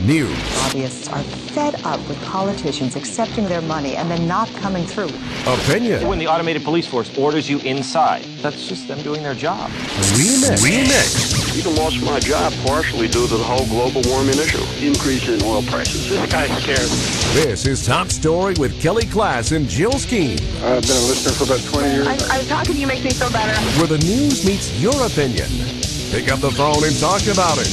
news, Lobbyists are fed up with politicians accepting their money and then not coming through. opinion, When the automated police force orders you inside, that's just them doing their job. remix. Even lost my job partially due to the whole global warming issue. Increase in oil prices. This guy's scared. This is Top Story with Kelly Klass and Jill Skeen, I've been a listener for about 20 years. I'm talking to you makes me feel better. where the news meets your opinion. Pick up the phone and talk about it.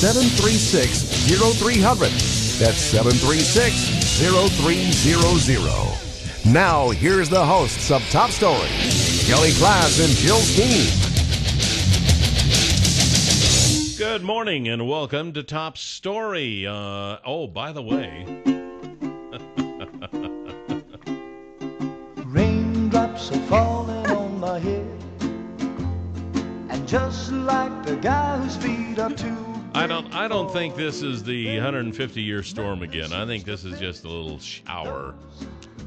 736-0300. That's 736-0300. Now, here's the hosts of Top Story, Kelly Klass and Jill Skeen. Good morning and welcome to Top Story. By the way, Raindrops are falling on my head, and just like the guy whose feet are too. I don't think this is the 150-year storm again. I think this is just a little shower.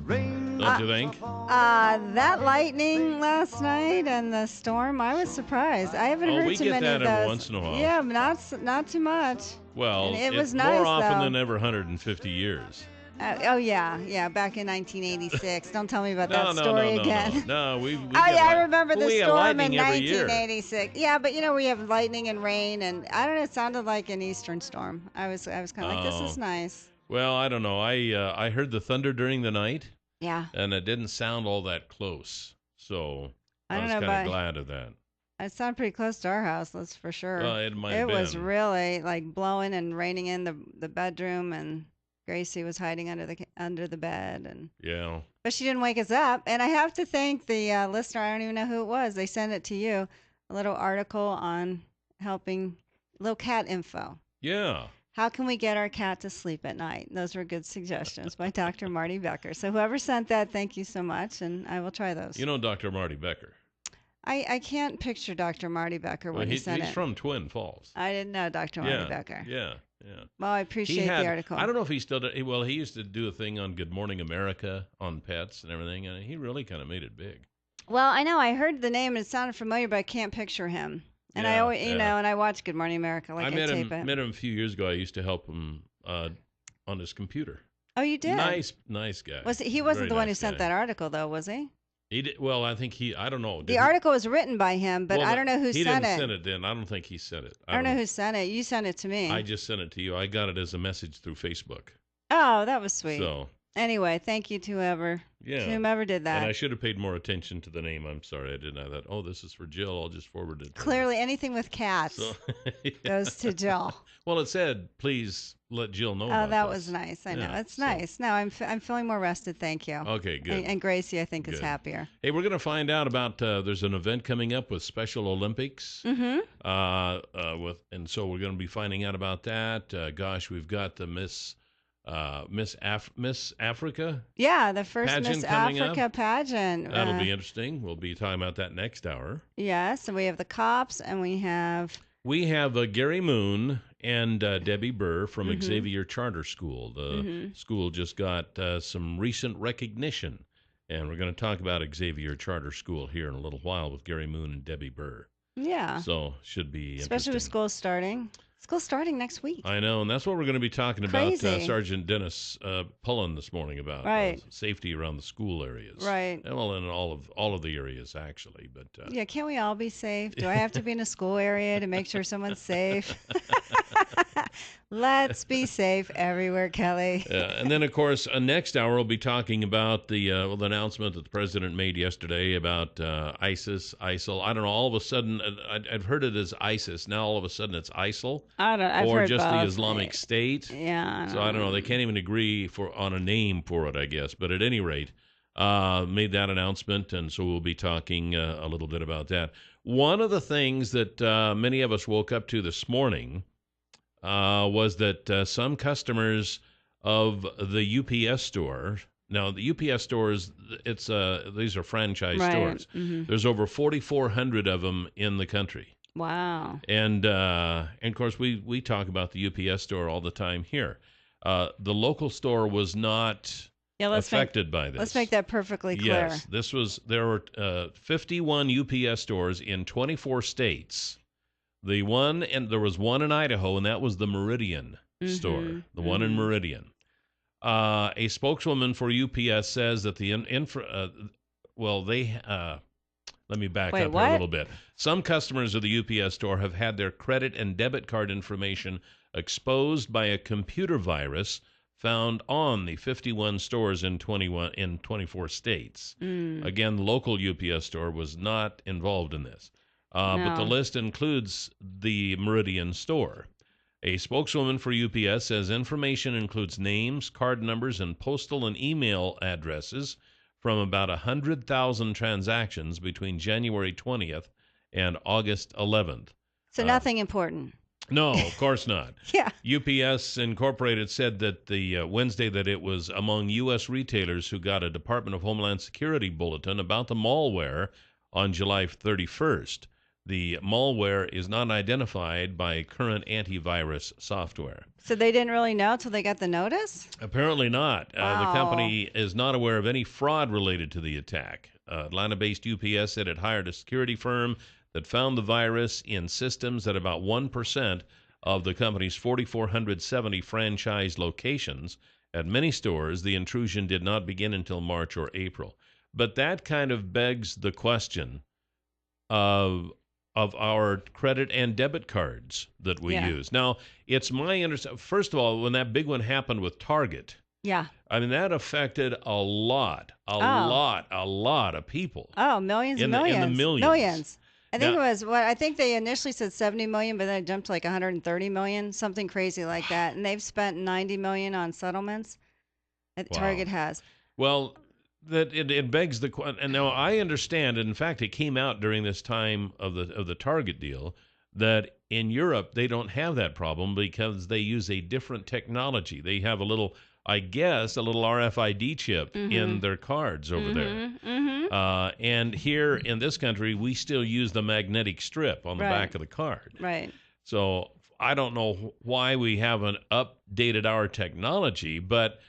Don't you think? That lightning last night and the storm, I was surprised. I haven't heard we too get many that of those. every once in a while. Yeah, not too much. Well, And it it's was nice, more often though. than ever 150 years. Yeah, back in 1986. Don't tell me about that No, story again. No, we I remember the we get storm in lightning every year. 1986. Yeah, but we have lightning and rain, and I don't know. It sounded like an eastern storm. I was kind of like, this is nice. Well, I don't know. I heard the thunder during the night. Yeah. And it didn't sound all that close. So I I don't was know, kind but of glad of that. It sounded pretty close to our house, that's for sure. It might have It was been. really like blowing and raining in the bedroom, and Gracie was hiding under the bed, and Yeah. but she didn't wake us up. And I have to thank the listener. I don't even know who it was. They sent it to you, a little article on helping little cat info. Yeah. How can we get our cat to sleep at night? Those were good suggestions by Dr. Marty Becker. So whoever sent that, thank you so much, and I will try those. You know Dr. Marty Becker. I can't picture Dr. Marty Becker when he sent he's it. from Twin Falls. I didn't know Dr. Marty Becker. Yeah. Well, I appreciate the article. I don't know if he still does. Well, he used to do a thing on Good Morning America on pets and everything, and he really kind of made it big. Well, I know. I heard the name and it sounded familiar, but I can't picture him. And I always, and I watch Good Morning America. Like I met tape it. him a few years ago. I used to help him on his computer. Oh, you did? Nice guy. He wasn't Very the one who nice sent guy. that article, though, was he? He did. Well, I think I don't know. The article was written by him, but I don't know who sent it. He didn't send it then. I don't think he sent it. I don't know who sent it. You sent it to me. I just sent it to you. I got it as a message through Facebook. Oh, that was sweet. So anyway, thank you to whoever did that. And I should have paid more attention to the name. I'm sorry I didn't. I thought, oh, this is for Jill. I'll just forward it to her. Clearly, anything with cats goes to Jill. Well, it said, please let Jill know about that this. was nice. I know. Yeah, It's nice. No, I'm feeling more rested. Thank you. Okay, good. And Gracie, I think, is Good. happier. Hey, we're going to find out about, there's an event coming up with Special Olympics. Mm-hmm. And so we're going to be finding out about that. We've got the Miss Africa. Yeah, the first Pageant Miss coming Africa up. pageant. That'll be interesting. We'll be talking about that next hour. Yes, and we have the cops, and we have... We have Gary Moon and Debbie Burr from Xavier Charter School. The school just got some recent recognition, and we're going to talk about Xavier Charter School here in a little while with Gary Moon and Debbie Burr. Yeah. So should be Especially with interesting. school starting. School's starting next week. I know, and that's what we're going to be talking about. Crazy. Sergeant Dennis Pullen this morning about safety around the school areas. Right. And well, in all of the areas actually, but Yeah, can't we all be safe? Do I have to be in a school area to make sure someone's safe? Let's be safe everywhere, Kelly. and then, of course, next hour we'll be talking about the announcement that the president made yesterday about ISIL. I don't know. All of a sudden, I've heard it as ISIS. Now, all of a sudden, it's ISIL. I've or heard just both. the Islamic State. Yeah. So I don't know. They can't even agree on a name for it, I guess. But at any rate, made that announcement, and so we'll be talking a little bit about that. One of the things that many of us woke up to this morning was that some customers of the UPS store. Now, the UPS stores, these are franchise stores. Mm-hmm. There's over 4,400 of them in the country. Wow. And of course, we talk about the UPS store all the time here. The local store was not affected by this. Let's make that perfectly clear. Yes, there were 51 UPS stores in 24 states. There was one in Idaho, and that was the Meridian. store, the one in Meridian. A spokeswoman for UPS says that let me back up here a little bit. Some customers of the UPS store have had their credit and debit card information exposed by a computer virus found on the 51 stores in 24 states. Again, the local UPS store was not involved in this. But the list includes the Meridian store. A spokeswoman for UPS says information includes names, card numbers, and postal and email addresses from about 100,000 transactions between January 20th and August 11th. So nothing important. No, of course not. Yeah. UPS Incorporated said that the Wednesday that it was among U.S. retailers who got a Department of Homeland Security bulletin about the malware on July 31st. The malware is not identified by current antivirus software. So they didn't really know until they got the notice? Apparently not. Wow. The company is not aware of any fraud related to the attack. Atlanta-based UPS said it hired a security firm that found the virus in systems at about 1% of the company's 4,470 franchise locations. At many stores, the intrusion did not begin until March or April. But that kind of begs the question of our credit and debit cards that we use. Now, it's my understanding, first of all, when that big one happened with Target, I mean, that affected a lot of people. Oh, millions and millions. In the millions. Millions. I think they initially said 70 million, but then it jumped to like 130 million, something crazy like that. And they've spent 90 million on settlements. Target has. Well, that it begs the question, and now I understand, and in fact, it came out during this time of the Target deal, that in Europe they don't have that problem because they use a different technology. They have a little RFID chip in their cards over there. And here in this country, we still use the magnetic strip on the back of the card. Right. So I don't know why we haven't updated our technology, but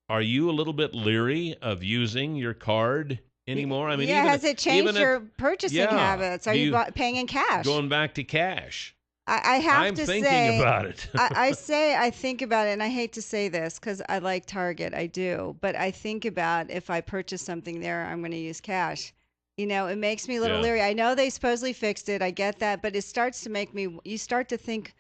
are you a little bit leery of using your card anymore? I mean, has it changed your purchasing habits? Are you paying in cash? Going back to cash. I'm thinking about it. I think about it, and I hate to say this because I like Target, I do, but I think about if I purchase something there, I'm going to use cash. You know, it makes me a little leery. I know they supposedly fixed it. I get that, but it starts to make me. You start to think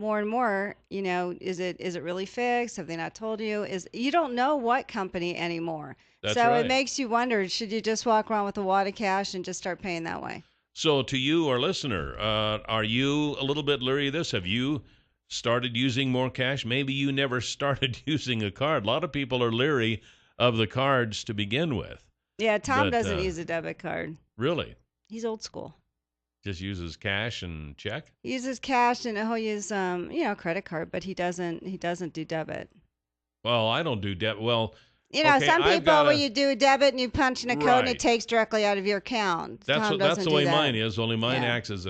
more and more. You know, is it really fixed? Have they not told you? You don't know what company anymore. That's so right. It makes you wonder: should you just walk around with a wad of cash and just start paying that way? So to you, our listener, are you a little bit leery of this? Have you started using more cash? Maybe you never started using a card. A lot of people are leery of the cards to begin with. Yeah, Tom doesn't use a debit card. Really? He's old school. Just uses cash and check? He uses cash and he'll use credit card, but he doesn't do debit. Well, I don't do debit. Well, some people where you do a debit and you punch in a code and it takes directly out of your account. That's the way mine is. Only mine acts as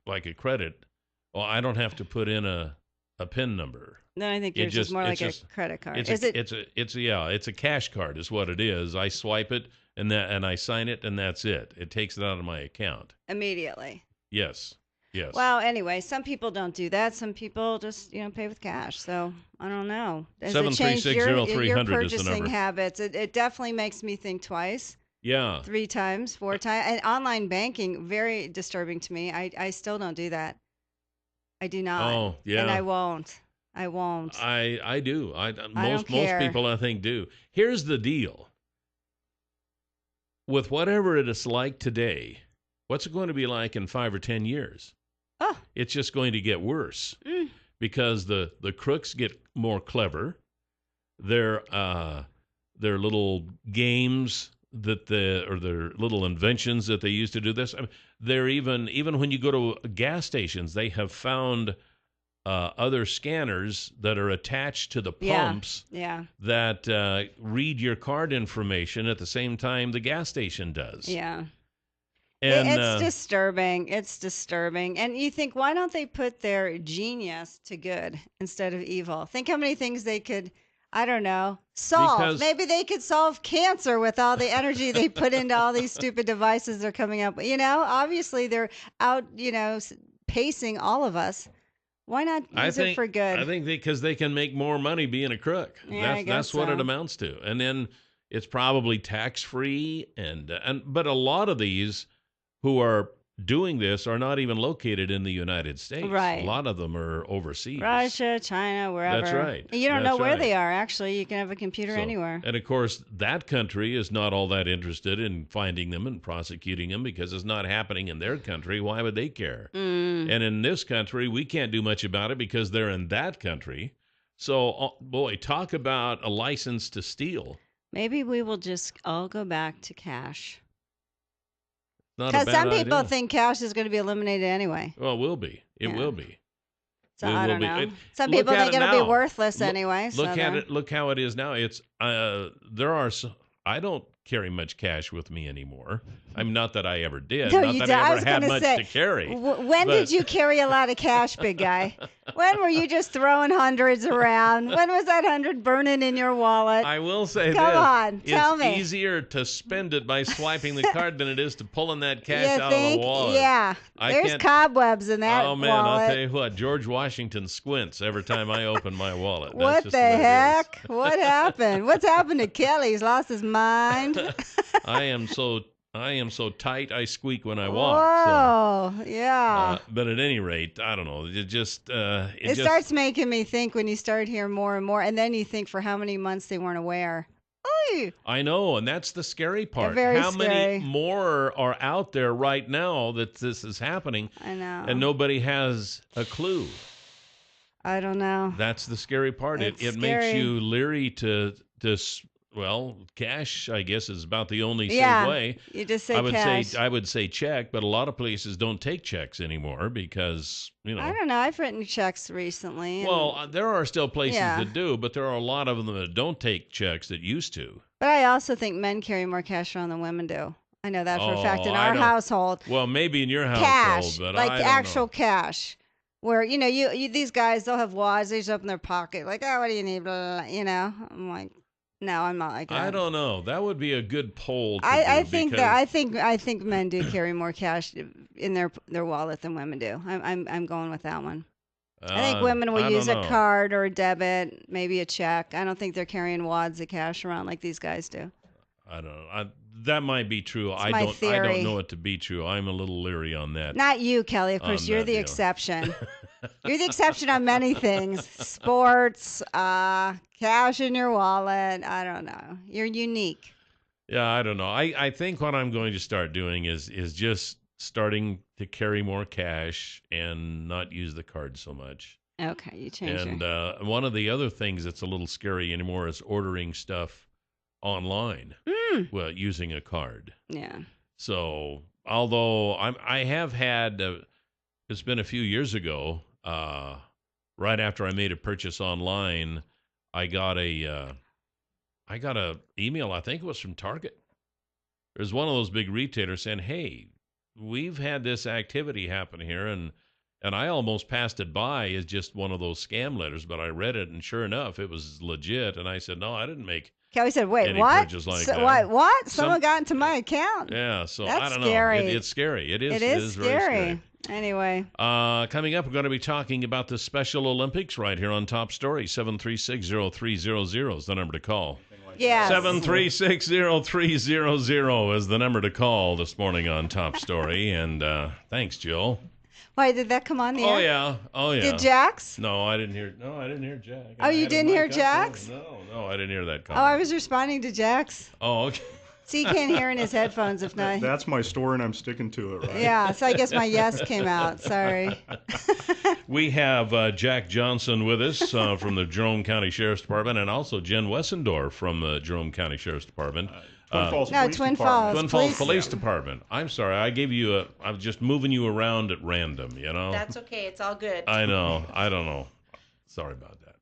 like a credit. Well, I don't have to put in a PIN number. Then I think yours is more like a credit card. It's a cash card is what it is. I swipe it and I sign it and that's it. It takes it out of my account immediately. Yes. Yes. Well, anyway, some people don't do that. Some people just, pay with cash. So I don't know. Has it changed your purchasing habits? It definitely makes me think twice. Yeah. 3 times, 4 times. And online banking, very disturbing to me. I still don't do that. I do not. Oh, yeah. And I won't. I do. Most people, I think, do. Here's the deal. With whatever it is like today, what's it going to be like in 5 or 10 years? Oh. It's just going to get worse because the crooks get more clever. Their little games or their little inventions that they use to do this. I mean, they're even when you go to gas stations, they have found other scanners that are attached to the pumps that read your card information at the same time the gas station does. Yeah. And, it's disturbing. It's disturbing. And you think, why don't they put their genius to good instead of evil? Think how many things they could, I don't know, solve. Maybe they could solve cancer with all the energy they put into all these stupid devices they're coming up with. Obviously they're out, pacing all of us Why not use it for good? I think because they can make more money being a crook. Yeah, That's what it amounts to. And then it's probably tax-free. But a lot of these who are doing this are not even located in the United States. Right. A lot of them are overseas. Russia, China, wherever. That's right. You don't That's know where right. they are, actually. You can have a computer anywhere. And, of course, that country is not all that interested in finding them and prosecuting them because it's not happening in their country. Why would they care? And in this country, we can't do much about it because they're in that country. So, boy, talk about a license to steal. Maybe we will just all go back to cash. Because some people think cash is going to be eliminated anyway. Well, it will be. It will be. So I don't know. Some people think it'll be worthless anyway. Look at it. Look how it is now. It's I don't carry much cash with me anymore. I mean, not that I ever did. No, not you that did. I ever had much to carry. When did you carry a lot of cash, big guy? When were you just throwing hundreds around? When was that 100 burning in your wallet? I will say Come on, tell me. It's easier to spend it by swiping the card than it is to pulling that cash out of the wallet. Yeah. There's cobwebs in that wallet. Oh, man, I'll tell you what. George Washington squints every time I open my wallet. What the heck? What happened? What's happened to Kelly? He's lost his mind. I am so tight I squeak when I walk. Whoa, yeah. But at any rate, I don't know. It starts making me think when you start hearing more and more, and then you think for how many months they weren't aware. Oy. I know, and that's the scary part. How many more are out there right now that this is happening? I know. And nobody has a clue. I don't know. That's the scary part. It makes you leery to well, cash, I guess, is about the only safe way. You just say cash. I would say check, but a lot of places don't take checks anymore because, I don't know. I've written checks recently. Well, there are still places that do, but there are a lot of them that don't take checks that used to. But I also think men carry more cash around than women do. I know that for a fact in our household. Well, maybe in your household, cash, but like I don't actual know. Cash. Where, you these guys, they'll have wads, they just open their pocket, like, oh, what do you need? Blah, blah, blah, I'm like, no, I'm not like that. I don't know. That would be a good poll. I think men do carry more cash in their wallet than women do. I'm going with that one. I think women will use a card or a debit, maybe a check. I don't think they're carrying wads of cash around like these guys do. I don't know. That might be true. I don't know it to be true. I'm a little leery on that. Not you, Kelly. Of course, you're the exception. You're the exception on many things. Sports, cash in your wallet. I don't know. You're unique. Yeah, I don't know. I think what I'm going to start doing is just starting to carry more cash and not use the card so much. Okay, you changed it. And one of the other things that's a little scary anymore is ordering stuff online. Well, using a card. Yeah. So, although I have had, it's been a few years ago, right after I made a purchase online, I got a email, I think it was from Target. There's one of those big retailers saying, hey, we've had this activity happen here, and I almost passed it by as just one of those scam letters, but I read it, and sure enough, it was legit, and I said, no, I didn't make Kelly said, wait, any what? purchase like So, that. what? Someone got into my account. Yeah, so That's I don't scary. know. It's scary. It is scary. Very scary. Anyway. Coming up, we're going to be talking about the Special Olympics right here on Top Story. 7360300 is the number to call. Yeah. 7360300 is the number to call this morning on Top Story. And thanks, Jill. Why, did that come on the air? Oh, yeah. Did Jax? No, I didn't hear Jack. Oh, you didn't hear Jax? No, I didn't hear that call. Oh, I was responding to Jax. Oh, okay. See, you can't hear in his headphones if not. That's my story, and I'm sticking to it, right? Yeah, so I guess my yes came out. Sorry. We have Jack Johnson with us from the Jerome County Sheriff's Department, and also Jen Wessendorf from the Jerome County Sheriff's Department. Twin Falls Twin Falls Police Department. I'm sorry, I gave you I'm just moving you around at random, That's okay, it's all good. I know, I don't know. Sorry about that.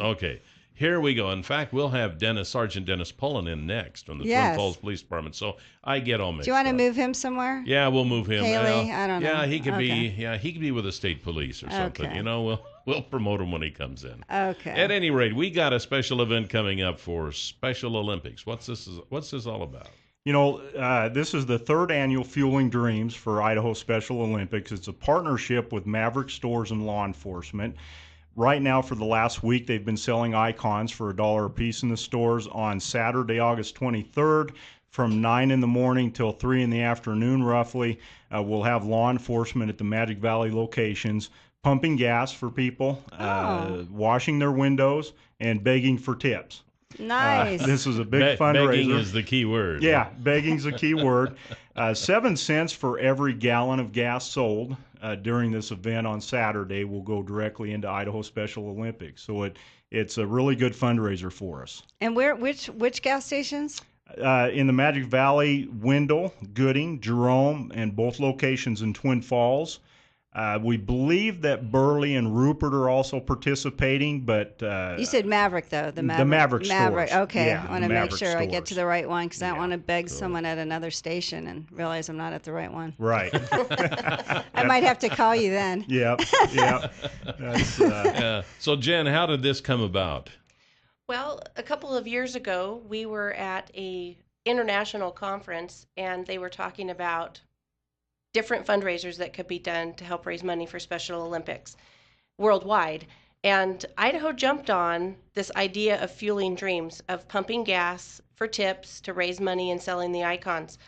Okay, here we go. In fact, we'll have Sergeant Dennis Pullen in next from the Twin Falls Police Department, so I get all mixed up. Do you want to move him somewhere? Yeah, we'll move him. Haley, I don't know. Yeah, he could be with the state police or something. Okay. We'll promote him when he comes in. Okay. At any rate, we got a special event coming up for Special Olympics. What's this all about? This is the third annual Fueling Dreams for Idaho Special Olympics. It's a partnership with Maverick Stores and law enforcement. Right now, for the last week, they've been selling icons for $1 a piece in the stores. On Saturday, August 23rd, from 9 in the morning till 3 in the afternoon, roughly, we'll have law enforcement at the Magic Valley locations pumping gas for people, washing their windows, and begging for tips. Nice. This is a big fundraiser. Begging is the key word. Yeah, begging's the key word. 7 cents for every gallon of gas sold during this event on Saturday will go directly into Idaho Special Olympics. So it's a really good fundraiser for us. And which gas stations? In the Magic Valley, Wendell, Gooding, Jerome, and both locations in Twin Falls. We believe that Burley and Rupert are also participating, but you said Maverick though. The Maverick stores. Okay, Yeah, I want to make sure I get to stores. the right one because I don't want to beg someone at another station and realize I'm not at the right one. Right. I might have to call you then. Yep. That's, So, Jen, how did this come about? Well, a couple of years ago, we were at a international conference, and they were talking about different fundraisers that could be done to help raise money for Special Olympics worldwide. And Idaho jumped on this idea of fueling dreams, of pumping gas for tips to raise money and selling the icons.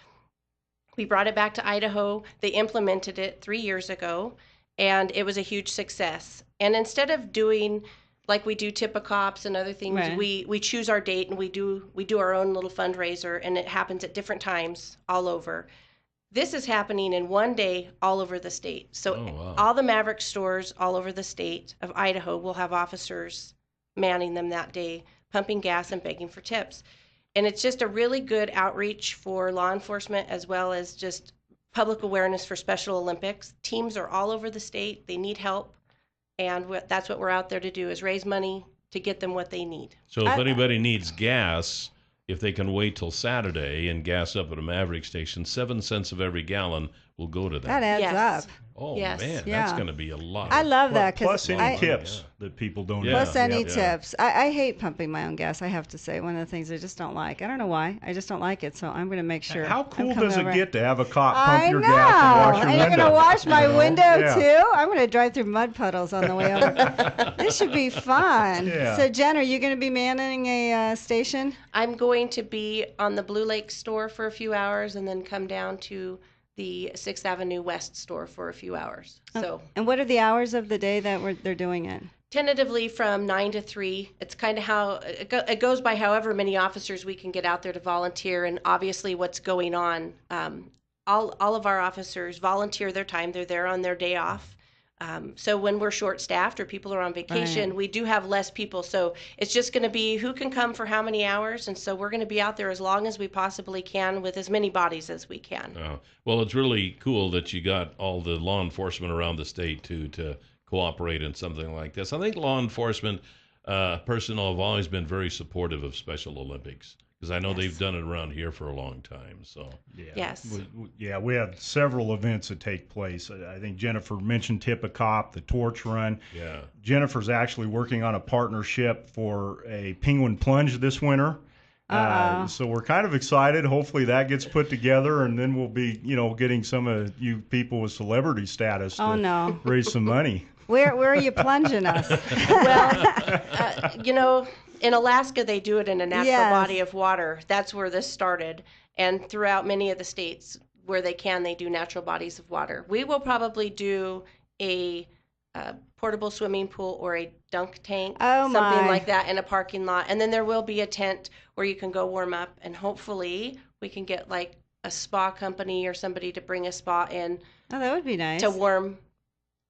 We brought it back to Idaho. They implemented it 3 years ago, and it was a huge success. And instead of doing like we do tip-a-cops and other things, Right. we choose our date and we do our own little fundraiser, and it happens at different times all over. This is happening in one day all over the state. So wow. all the Maverick stores all over the state of Idaho will have officers manning them that day, pumping gas and begging for tips. And it's just a really good outreach for law enforcement as well as just public awareness for Special Olympics. Teams are all over the state. They need help. And that's what we're out there to do, is raise money to get them what they need. So if anybody needs gas, if they can wait till Saturday and gas up at a Maverick station, 7 cents of every gallon will go to that. That adds Yes. up. Oh, Yes. man, Yeah. that's going to be a lot. I love that plus because any tips that people don't Yeah. plus any Yep. tips. I hate pumping my own gas. I have to say, one of the things I just don't like. I don't know why. I just don't like it. So I'm going to make sure. How I'm cool coming does it over. get to have a cop pump I your know. gas and wash your and window? you're going to wash my You know? window Yeah. too? I'm going to drive through mud puddles on the way over. This should be fun. Yeah. So Jen, are you going to be manning a station? I'm going to be on the Blue Lake store for a few hours and then come down to the 6th Avenue West store for a few hours. So And what are the hours of the day that they're doing it? tentatively from 9 to 3. It's kind of how it goes by however many officers we can get out there to volunteer, and obviously what's going on. All of our officers volunteer their time. They're there on their day off. So when we're short-staffed or people are on vacation, Right. we do have less people. So it's just going to be who can come for how many hours. And so we're going to be out there as long as we possibly can with as many bodies as we can. Well, it's really cool that you got all the law enforcement around the state to cooperate in something like this. I think law enforcement personnel have always been very supportive of Special Olympics, because I know they've done it around here for a long time. So Yes. We have several events that take place. I think Jennifer mentioned Tip-a-Cop, the torch run. yeah. Jennifer's actually working on a partnership for a penguin plunge this winter. So we're kind of excited. Hopefully that gets put together, and then we'll be, getting some of you people with celebrity status Oh, to no. raise some money. Where are you plunging us? Well, in Alaska, they do it in a natural Yes. body of water. That's where this started. And throughout many of the states where they do natural bodies of water. We will probably do a portable swimming pool or a dunk tank, Oh, something my. like that in a parking lot. And then there will be a tent where you can go warm up. And hopefully we can get like a spa company or somebody to bring a spa in Oh, that would be nice. to warm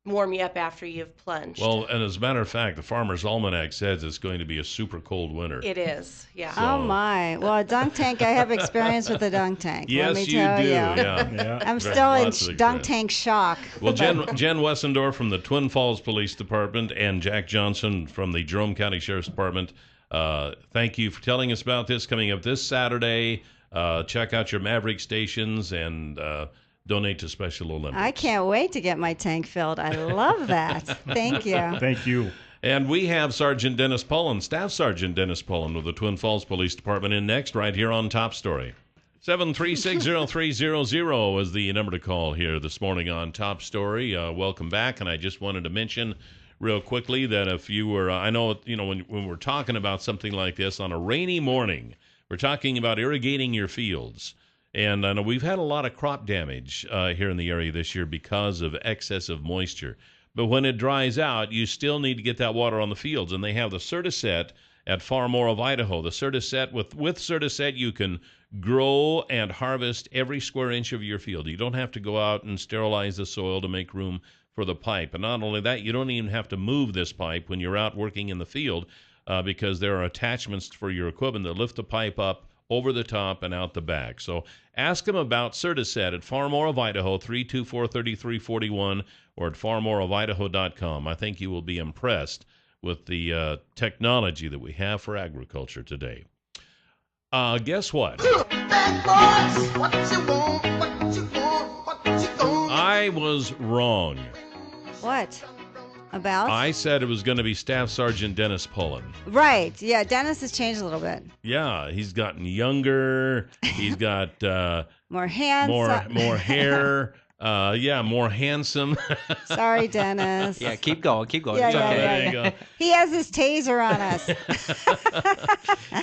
you up after you've plunged. Well, and as a matter of fact, the Farmer's Almanac says it's going to be a super cold winter. It is, yeah. So- Oh my! Well, a dunk tank. I have experience with a dunk tank. Yes, let me you tell do. you. Yeah. I'm still in Lots of dunk experience. tank shock. Well, Jen Wessendorf from the Twin Falls Police Department and Jack Johnson from the Jerome County Sheriff's Department, thank you for telling us about this coming up this Saturday. Check out your Maverick stations and donate to Special Olympics. I can't wait to get my tank filled. I love that. Thank you. Thank you. And we have Sergeant Dennis Pullen, Staff Sergeant Dennis Pullen of the Twin Falls Police Department in next, right here on Top Story. 7360300 is the number to call here this morning on Top Story. Welcome back, and I just wanted to mention real quickly that if you were, I know, when we're talking about something like this on a rainy morning, we're talking about irrigating your fields. And I know we've had a lot of crop damage here in the area this year because of excessive moisture. But when it dries out, you still need to get that water on the fields. And they have the Certiset at Far More of Idaho. The Certiset, with Certiset, you can grow and harvest every square inch of your field. You don't have to go out and sterilize the soil to make room for the pipe. And not only that, you don't even have to move this pipe when you're out working in the field because there are attachments for your equipment that lift the pipe up over the top and out the back. So ask them about Certiset at Far More of Idaho, 324-3341, or at farmoreofidaho.com. I think you will be impressed with the technology that we have for agriculture today. Guess what? I was wrong. What? About? I said it was going to be Staff Sergeant Dennis Pullen. Right. Yeah, Dennis has changed a little bit. Yeah, he's gotten younger. He's got more handsome. More hair. More handsome. Sorry, Dennis. Yeah, keep going. Yeah, it's okay. There you go. He has his taser on us.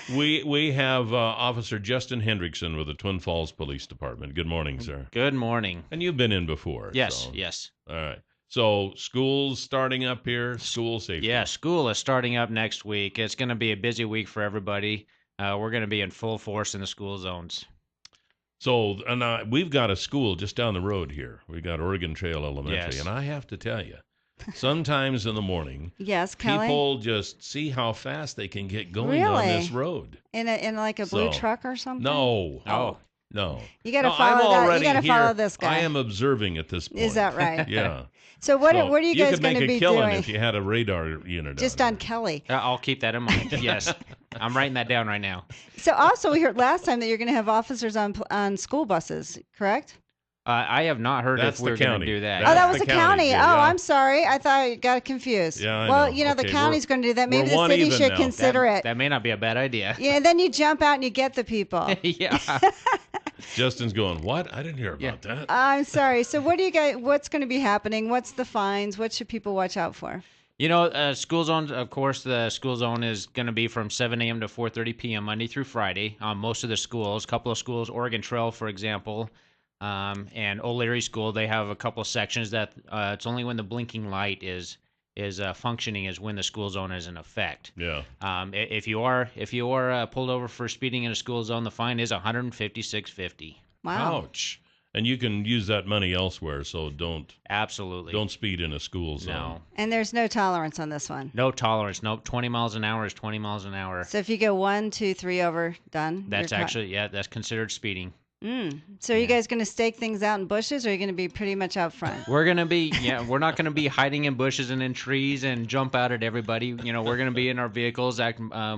We have Officer Justin Hendrickson with the Twin Falls Police Department. Good morning, sir. Good morning. And you've been in before. Yes, so. yes. All right. So school's starting up here, school safety. Yeah, school is starting up next week. It's going to be a busy week for everybody. We're going to be in full force in the school zones. So we've got a school just down the road here. We've got Oregon Trail Elementary. Yes. And I have to tell you, sometimes in the morning, yes, Kelly? people just see how fast they can get going on this road. In like a blue truck or something? No. Oh. No. You got to follow that. You got to follow this guy. I am observing at this point. Is that right? Yeah. So what are you guys going to be doing? You could make a killing if you had a radar unit just on Kelly. I'll keep that in mind. Yes. I'm writing that down right now. So also we heard last time that you're going to have officers on school buses, correct? I have not heard if we're going to do that. Oh, that was the county. Yeah. Oh, I'm sorry. I thought I got confused. Yeah, well, know. The county's going to do that. Maybe the city should now. consider it. That may not be a bad idea. Yeah, then you jump out and you get the people. Yeah. Justin's going, what? I didn't hear about that. I'm sorry. So what's going to be happening? What's the fines? What should people watch out for? School zones, of course, the school zone is going to be from 7 a.m. to 4:30 p.m. Monday through Friday on most of the schools. A couple of schools, Oregon Trail, for example, and O'Leary School, they have a couple of sections that it's only when the blinking light is functioning is when the school zone is in effect. Yeah. If you are pulled over for speeding in a school zone, the fine is $156.50. Wow. Ouch. And you can use that money elsewhere, so don't speed in a school zone. No. And there's no tolerance on this one. No tolerance. Nope. 20 miles an hour is 20 miles an hour. So if you go 1, 2, 3 over, done. That's that's considered speeding. So are you guys going to stake things out in bushes, or are you going to be pretty much out front? We're going to be, we're not going to be hiding in bushes and in trees and jump out at everybody. We're going to be in our vehicles,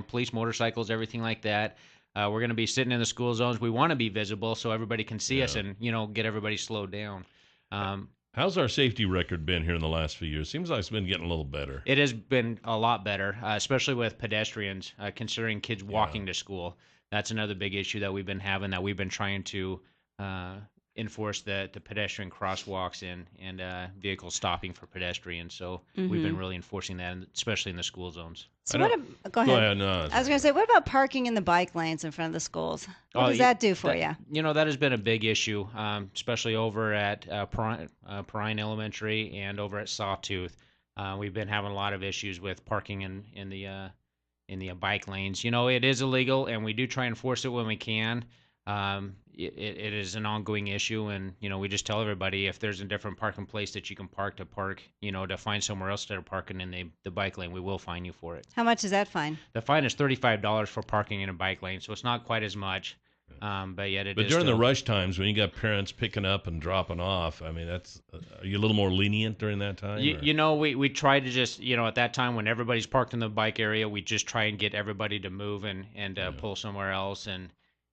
police motorcycles, everything like that. We're going to be sitting in the school zones. We want to be visible so everybody can see us and, get everybody slowed down. How's our safety record been here in the last few years? Seems like it's been getting a little better. It has been a lot better, especially with pedestrians, considering kids walking to school. That's another big issue that we've been having, that we've been trying to enforce the pedestrian crosswalks and vehicle stopping for pedestrians. So we've been really enforcing that, especially in the school zones. So go ahead. No, I was going to say, what about parking in the bike lanes in front of the schools? What does that do for you? That has been a big issue, especially over at Perrine Elementary and over at Sawtooth. We've been having a lot of issues with parking in the bike lanes. It is illegal, and we do try and enforce it when we can. It is an ongoing issue, and we just tell everybody, if there's a different parking place that you can park, to find somewhere else to parking in the bike lane, we will fine you for it. How much is that fine? The fine is $35 for parking in a bike lane, so it's not quite as much. But yet it is. But during the rush times when you got parents picking up and dropping off, I mean, that's are you a little more lenient during that time? We try to just at that time when everybody's parked in the bike area, we just try and get everybody to move and pull somewhere else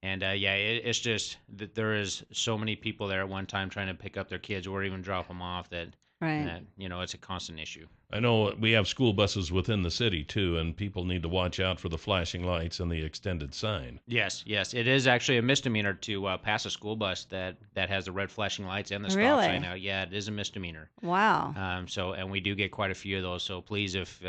it's just that there is so many people there at one time trying to pick up their kids or even drop them off that Right. And that, it's a constant issue. I know we have school buses within the city too, and people need to watch out for the flashing lights and the extended sign. Yes. It is actually a misdemeanor to pass a school bus that has the red flashing lights and the stop Really? sign out. Yeah, it is a misdemeanor. Wow. And we do get quite a few of those. So please, if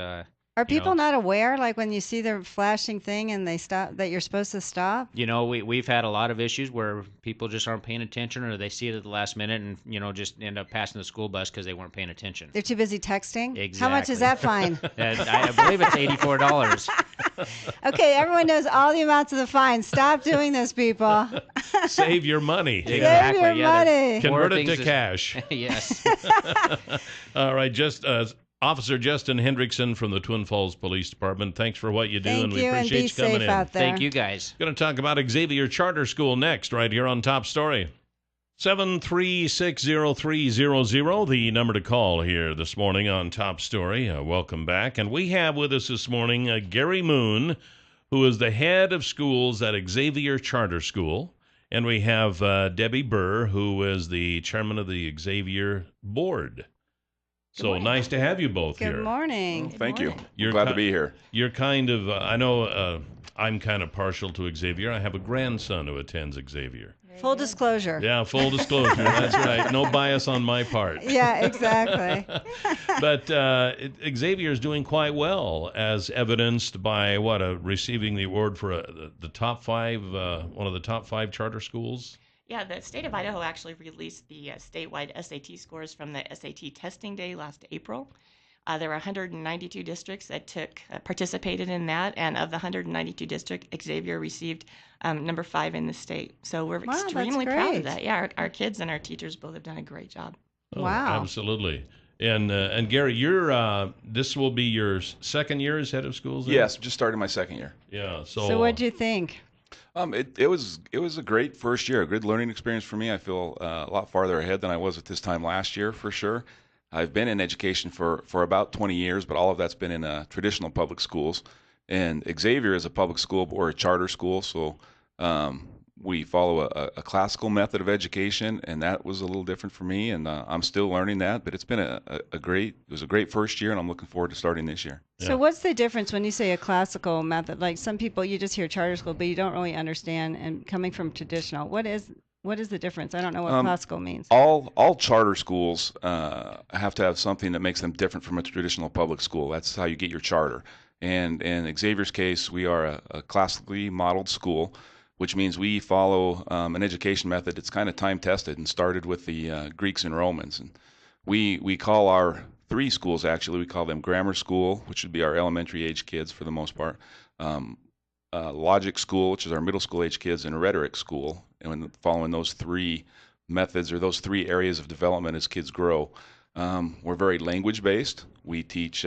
Are people not aware, like when you see the flashing thing and they stop, that you're supposed to stop? We've had a lot of issues where people just aren't paying attention, or they see it at the last minute and just end up passing the school bus because they weren't paying attention. They're too busy texting? Exactly. How much is that fine? I believe it's $84. Okay, everyone knows all the amounts of the fine. Stop doing this, people. Save your money. Exactly. Save your money. Convert it to cash. Yes. All right, Officer Justin Hendrickson from the Twin Falls Police Department. Thanks for what you do, and we appreciate you coming in. Out there. Thank you, guys. Going to talk about Xavier Charter School next, right here on Top Story. 7360300, the number to call here this morning on Top Story. Welcome back. And we have with us this morning Gary Moon, who is the head of schools at Xavier Charter School. And we have Debbie Burr, who is the chairman of the Xavier Board. So nice to have you both here. Good morning. Well, thank you. You're glad to be here. You're kind of, I know I'm kind of partial to Xavier. I have a grandson who attends Xavier. Full disclosure. Yeah, full disclosure. That's right. No bias on my part. Yeah, exactly. But Xavier is doing quite well, as evidenced by receiving the award for the top five, one of the top 5 charter schools. Yeah, the state of Idaho actually released the statewide SAT scores from the SAT testing day last April. There were 192 districts that participated in that, and of the 192 districts, Xavier received number 5 in the state. So we're extremely proud of that. Yeah, our kids and our teachers both have done a great job. Oh, wow. Absolutely. And Gary, this will be your second year as head of schools then? Yes, just started my second year. Yeah. So what do you think? It was a great first year, a good learning experience for me. I feel a lot farther ahead than I was at this time last year, for sure. I've been in education for about 20 years, but all of that's been in traditional public schools. And Xavier is a public school or a charter school, so we follow a classical method of education, and that was a little different for me. And I'm still learning that, but it's been it was a great first year, and I'm looking forward to starting this year. So what's the difference when you say a classical method? Like some people, you just hear charter school, but you don't really understand. And coming from traditional, what is the difference? I don't know what classical means. All charter schools have to have something that makes them different from a traditional public school. That's how you get your charter. And in Xavier's case, we are a classically modeled school, which means we follow an education method that's kind of time-tested and started with the Greeks and Romans. And we call our 3 schools, actually, we call them grammar school, which would be our elementary age kids for the most part, logic school, which is our middle school age kids, and rhetoric school. And following those 3 methods or those 3 areas of development as kids grow. We're very language-based. We teach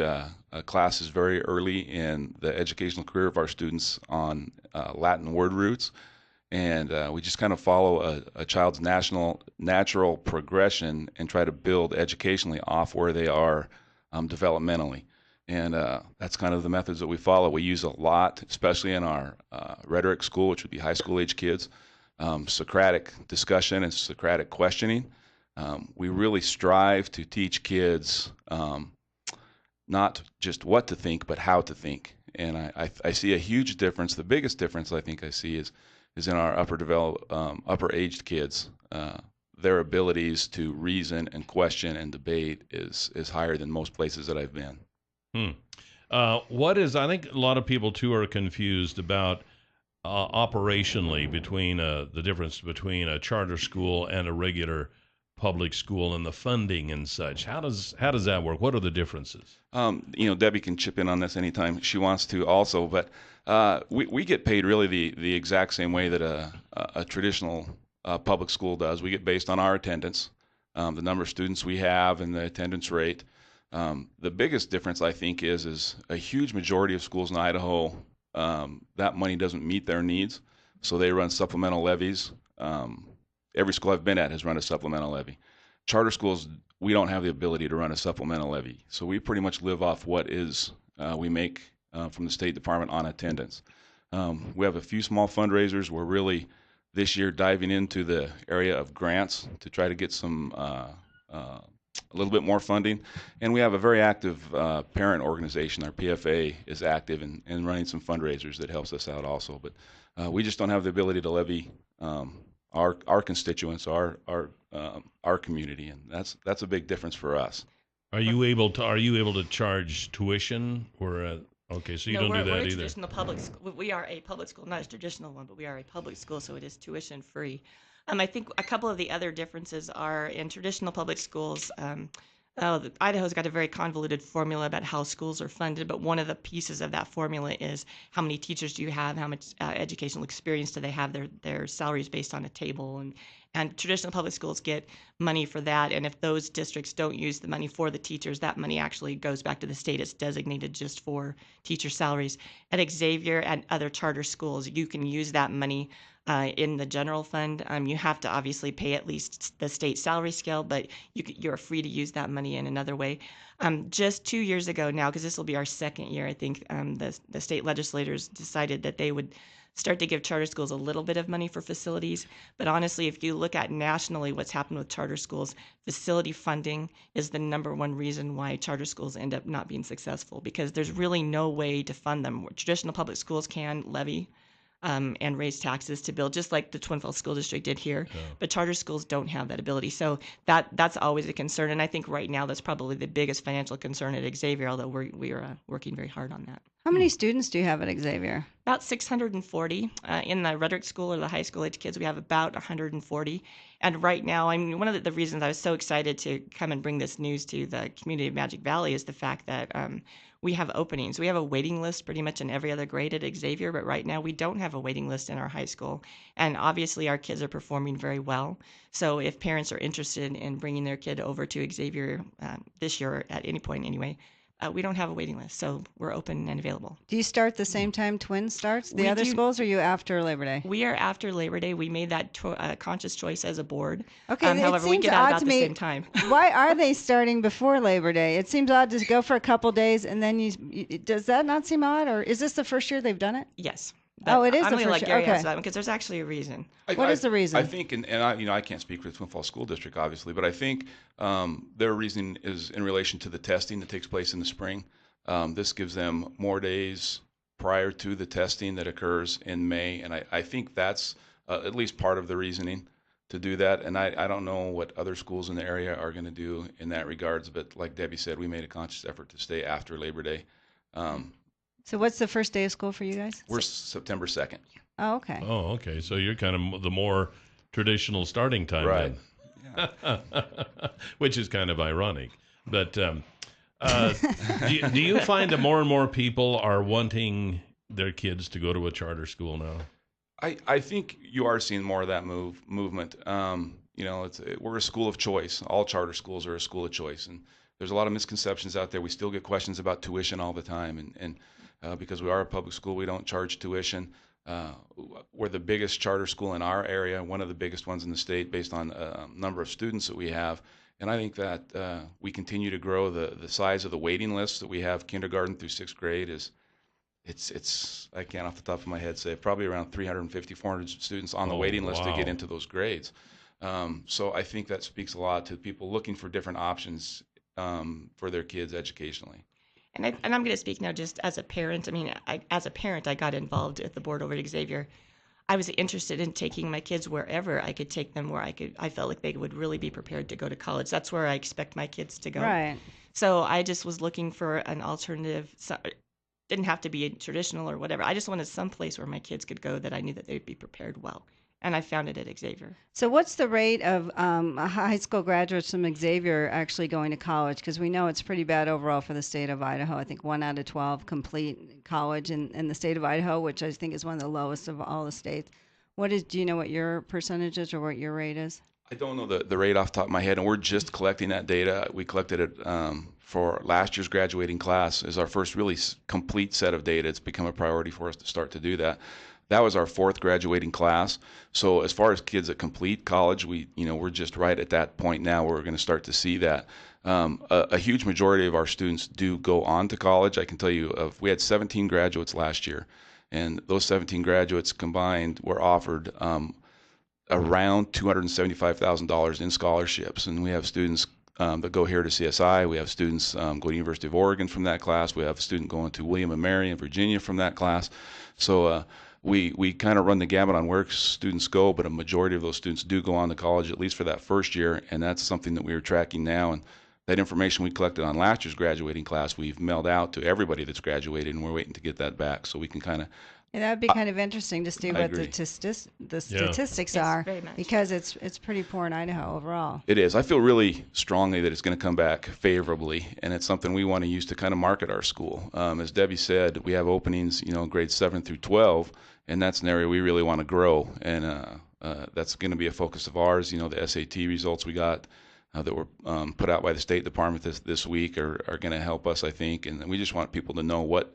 classes very early in the educational career of our students on Latin word roots, and we just kind of follow a child's natural progression and try to build educationally off where they are developmentally. And that's kind of the methods that we follow. We use a lot, especially in our rhetoric school, which would be high school age kids, Socratic discussion and Socratic questioning. We really strive to teach kids not just what to think, but how to think. And I see a huge difference. The biggest difference I think I see is in our upper aged kids. Their abilities to reason and question and debate is higher than most places that I've been. I think a lot of people too are confused about operationally between the difference between a charter school and a regular public school and the funding and such. How does that work? What are the differences? Debbie can chip in on this anytime she wants to also, but we get paid really the exact same way that a traditional public school does. We get based on our attendance, the number of students we have and the attendance rate. The biggest difference I think is a huge majority of schools in Idaho, that money doesn't meet their needs, so they run supplemental levies. Every school I've been at has run a supplemental levy. Charter schools, we don't have the ability to run a supplemental levy, so we pretty much live off what we make from the State Department on attendance. We have a few small fundraisers. We're really this year diving into the area of grants to try to get some a little bit more funding. And we have a very active parent organization. Our PFA is active in running some fundraisers that helps us out also. But we just don't have the ability to levy our constituents, our community, and that's a big difference for us. Are you able to charge tuition or? Okay, so you don't do that we're a either. Traditional public school. We are a public school, not a traditional one, but we are a public school, so it is tuition free. I think a couple of the other differences are in traditional public schools. Idaho's got a very convoluted formula about how schools are funded, but one of the pieces of that formula is how many teachers do you have, how much educational experience do they have, their salaries based on a table, and traditional public schools get money for that, and if those districts don't use the money for the teachers, that money actually goes back to the state. It's designated just for teacher salaries. At Xavier and other charter schools, you can use that money in the general fund. You have to obviously pay at least the state salary scale, but you're free to use that money in another way. Just 2 years ago now, because this will be our second year, I think the state legislators decided that they would start to give charter schools a little bit of money for facilities. But honestly, if you look at nationally what's happened with charter schools, facility funding is the number one reason why charter schools end up not being successful, because there's really no way to fund them. Traditional public schools can levy and raise taxes to build, just like the Twin Falls School District did here. Yeah. But charter schools don't have that ability. So that's always a concern. And I think right now that's probably the biggest financial concern at Xavier, although we are working very hard on that. How many students do you have at Xavier? About 640. In the Rhetoric School or the high school age kids, we have about 140. And right now, I mean, one of the reasons I was so excited to come and bring this news to the community of Magic Valley is the fact that we have openings. We have a waiting list pretty much in every other grade at Xavier, but right now we don't have a waiting list in our high school. And obviously our kids are performing very well. So if parents are interested in bringing their kid over to Xavier this year, at any point anyway, we don't have a waiting list, so we're open and available. Do you start the same time Twin starts? The other schools, or are you after Labor Day? We are after Labor Day. We made that conscious choice as a board. Okay, however, we get out about the same time. Why are they starting before Labor Day? It seems odd to go for a couple days and then does that not seem odd, or is this the first year they've done it? Yes. Oh, it is I'm the going first to let Gary year. answer that one because there's actually a reason. What is the reason? I think, and I can't speak for the Twin Falls School District, obviously, but I think their reason is in relation to the testing that takes place in the spring. This gives them more days prior to the testing that occurs in May, and I think that's at least part of the reasoning to do that. And I don't know what other schools in the area are going to do in that regards, but like Debbie said, we made a conscious effort to stay after Labor Day. So what's the first day of school for you guys? We're September 2nd. Oh, okay. Oh, okay. So you're kind of the more traditional starting time, right? Then. Yeah. Which is kind of ironic, but. Do you find that more and more people are wanting their kids to go to a charter school now? I think you are seeing more of that movement. We're a school of choice. All charter schools are a school of choice, and there's a lot of misconceptions out there. We still get questions about tuition all the time, and because we are a public school, we don't charge tuition. We're the biggest charter school in our area, one of the biggest ones in the state based on number of students that we have. And I think that we continue to grow the size of the waiting list that we have kindergarten through sixth grade it's I can't off the top of my head say probably around 350, 400 students on the waiting list to get into those grades. So I think that speaks a lot to people looking for different options for their kids educationally. And I'm going to speak now just as a parent. I mean, as a parent, I got involved at the board over at Xavier. I was interested in taking my kids wherever I could take them, where I felt like they would really be prepared to go to college. That's where I expect my kids to go. Right. So I just was looking for an alternative. Didn't have to be traditional or whatever. I just wanted some place where my kids could go that I knew that they would be prepared well. And I found it at Xavier. So what's the rate of high school graduates from Xavier actually going to college? Because we know it's pretty bad overall for the state of Idaho. I think 1 out of 12 complete college in the state of Idaho, which I think is one of the lowest of all the states. Do you know what your percentage is or what your rate is? I don't know the rate off the top of my head, and we're just collecting that data. We collected it for last year's graduating class as our first really complete set of data. It's become a priority for us to start to do that. That was our fourth graduating class. So as far as kids that complete college, we're just right at that point now where we're going to start to see that. A huge majority of our students do go on to college. I can tell you, we had 17 graduates last year, and those 17 graduates combined were offered around $275,000 in scholarships, and we have students that go here to CSI. We have students go to University of Oregon from that class. We have a student going to William and Mary in Virginia from that class. So we kind of run the gamut on where students go, but a majority of those students do go on to college, at least for that first year, and that's something that we are tracking now. And that information we collected on last year's graduating class, we've mailed out to everybody that's graduated, and we're waiting to get that back so we can kind of. And that would be kind of interesting to see what the statistics are, because it's pretty poor in Idaho overall. It is. I feel really strongly that it's going to come back favorably, and it's something we want to use to kind of market our school. As Debbie said, we have openings, grades 7 through 12, and that's an area we really want to grow, and that's going to be a focus of ours. The SAT results we got that were put out by the State Department this week are going to help us, I think, and we just want people to know what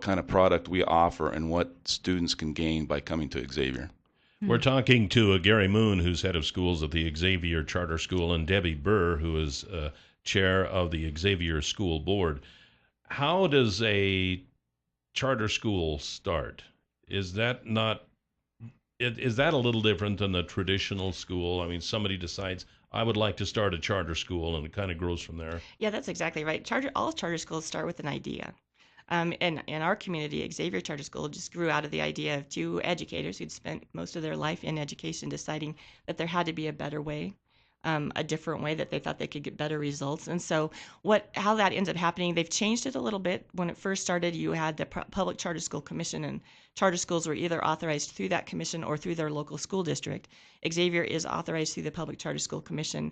kind of product we offer and what students can gain by coming to Xavier. We're talking to Gary Moon, who's head of schools at the Xavier Charter School, and Debbie Burr, who is chair of the Xavier School Board. How does a charter school start? Is that a little different than the traditional school? I mean, somebody decides, I would like to start a charter school, and it kind of grows from there. Yeah, that's exactly right. All charter schools start with an idea. And in our community, Xavier Charter School just grew out of the idea of two educators who'd spent most of their life in education deciding that there had to be a better way, a different way that they thought they could get better results. And so how that ends up happening, they've changed it a little bit. When it first started, you had the Public Charter School Commission, and charter schools were either authorized through that commission or through their local school district. Xavier is authorized through the Public Charter School Commission.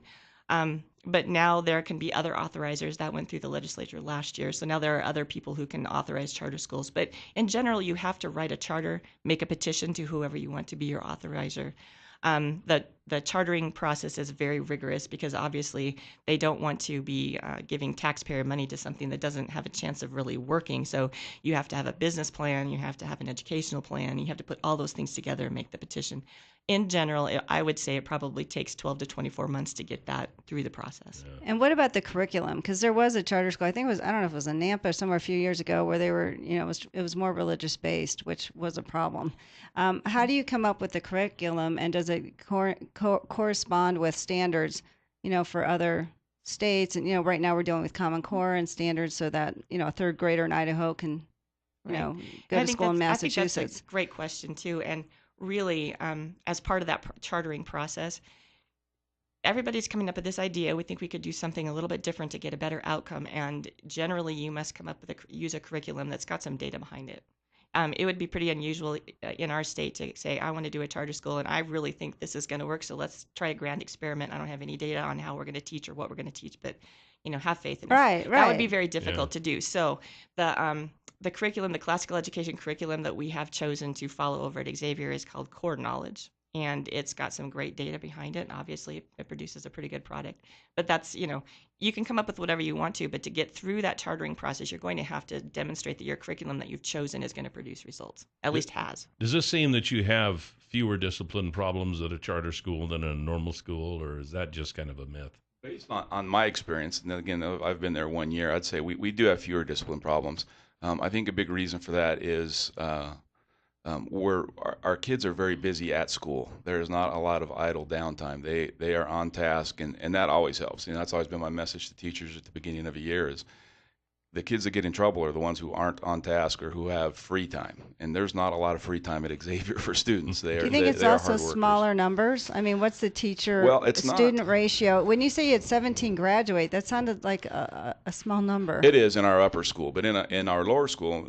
But now there can be other authorizers. That went through the legislature last year. So now there are other people who can authorize charter schools. But in general, you have to write a charter, make a petition to whoever you want to be your authorizer. The chartering process is very rigorous because obviously they don't want to be giving taxpayer money to something that doesn't have a chance of really working. So you have to have a business plan, you have to have an educational plan, you have to put all those things together and make the petition. In general, I would say it probably takes 12 to 24 months to get that through the process. Yeah. And what about the curriculum? Because there was a charter school, I think I don't know if it was in Nampa somewhere a few years ago, where they were, it was more religious based, which was a problem. How do you come up with the curriculum, and does it correspond with standards, for other states? And, right now we're dealing with Common Core and standards so that, a third grader in Idaho can, go to school in Massachusetts. I think that's a great question too. And really, as part of that chartering process, everybody's coming up with this idea. We think we could do something a little bit different to get a better outcome. And generally, you must come up with use a curriculum that's got some data behind it. It would be pretty unusual in our state to say, I want to do a charter school, and I really think this is going to work, so let's try a grand experiment. I don't have any data on how we're going to teach or what we're going to teach, but have faith in us. Right. That would be very difficult to do. So the curriculum, the classical education curriculum that we have chosen to follow over at Xavier is called Core Knowledge, and it's got some great data behind it, and obviously it produces a pretty good product. But that's, you can come up with whatever you want to, but to get through that chartering process, you're going to have to demonstrate that your curriculum that you've chosen is going to produce results, at least has. Does this seem that you have fewer discipline problems at a charter school than a normal school, or is that just kind of a myth? Based on my experience, and again, I've been there 1 year, I'd say we do have fewer discipline problems. I think a big reason for that is our kids are very busy at school. There's not a lot of idle downtime. They are on task, and that always helps. That's always been my message to teachers at the beginning of a year is the kids that get in trouble are the ones who aren't on task or who have free time. And there's not a lot of free time at Xavier for students. Do you think it's also smaller numbers? I mean, what's the teacher-student ratio? When you say you had 17 graduate, that sounded like a small number. It is in our upper school, but in our lower school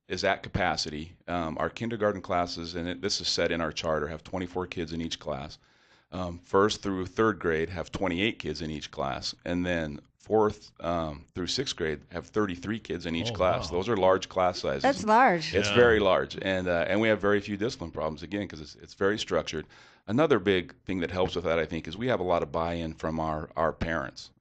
is at capacity. Our kindergarten classes, and this is set in our charter, have 24 kids in each class. First through third grade have 28 kids in each class, and then fourth through sixth grade have 33 kids in each class. Wow. Those are large class sizes. That's large. It's very large, and we have very few discipline problems again because it's very structured. Another big thing that helps with that, I think, is we have a lot of buy-in from our parents.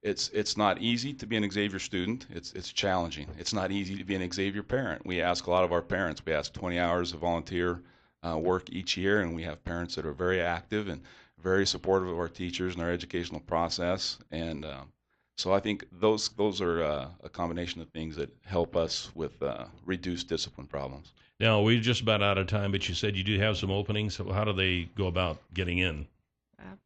It's not easy to be an Xavier student. It's challenging. It's not easy to be an Xavier parent. We ask a lot of our parents. We ask 20 hours of volunteer work each year, and we have parents that are very active and very supportive of our teachers and our educational process. And so I think those are a combination of things that help us with reduced discipline problems. Now, we're just about out of time, but you said you do have some openings. So how do they go about getting in?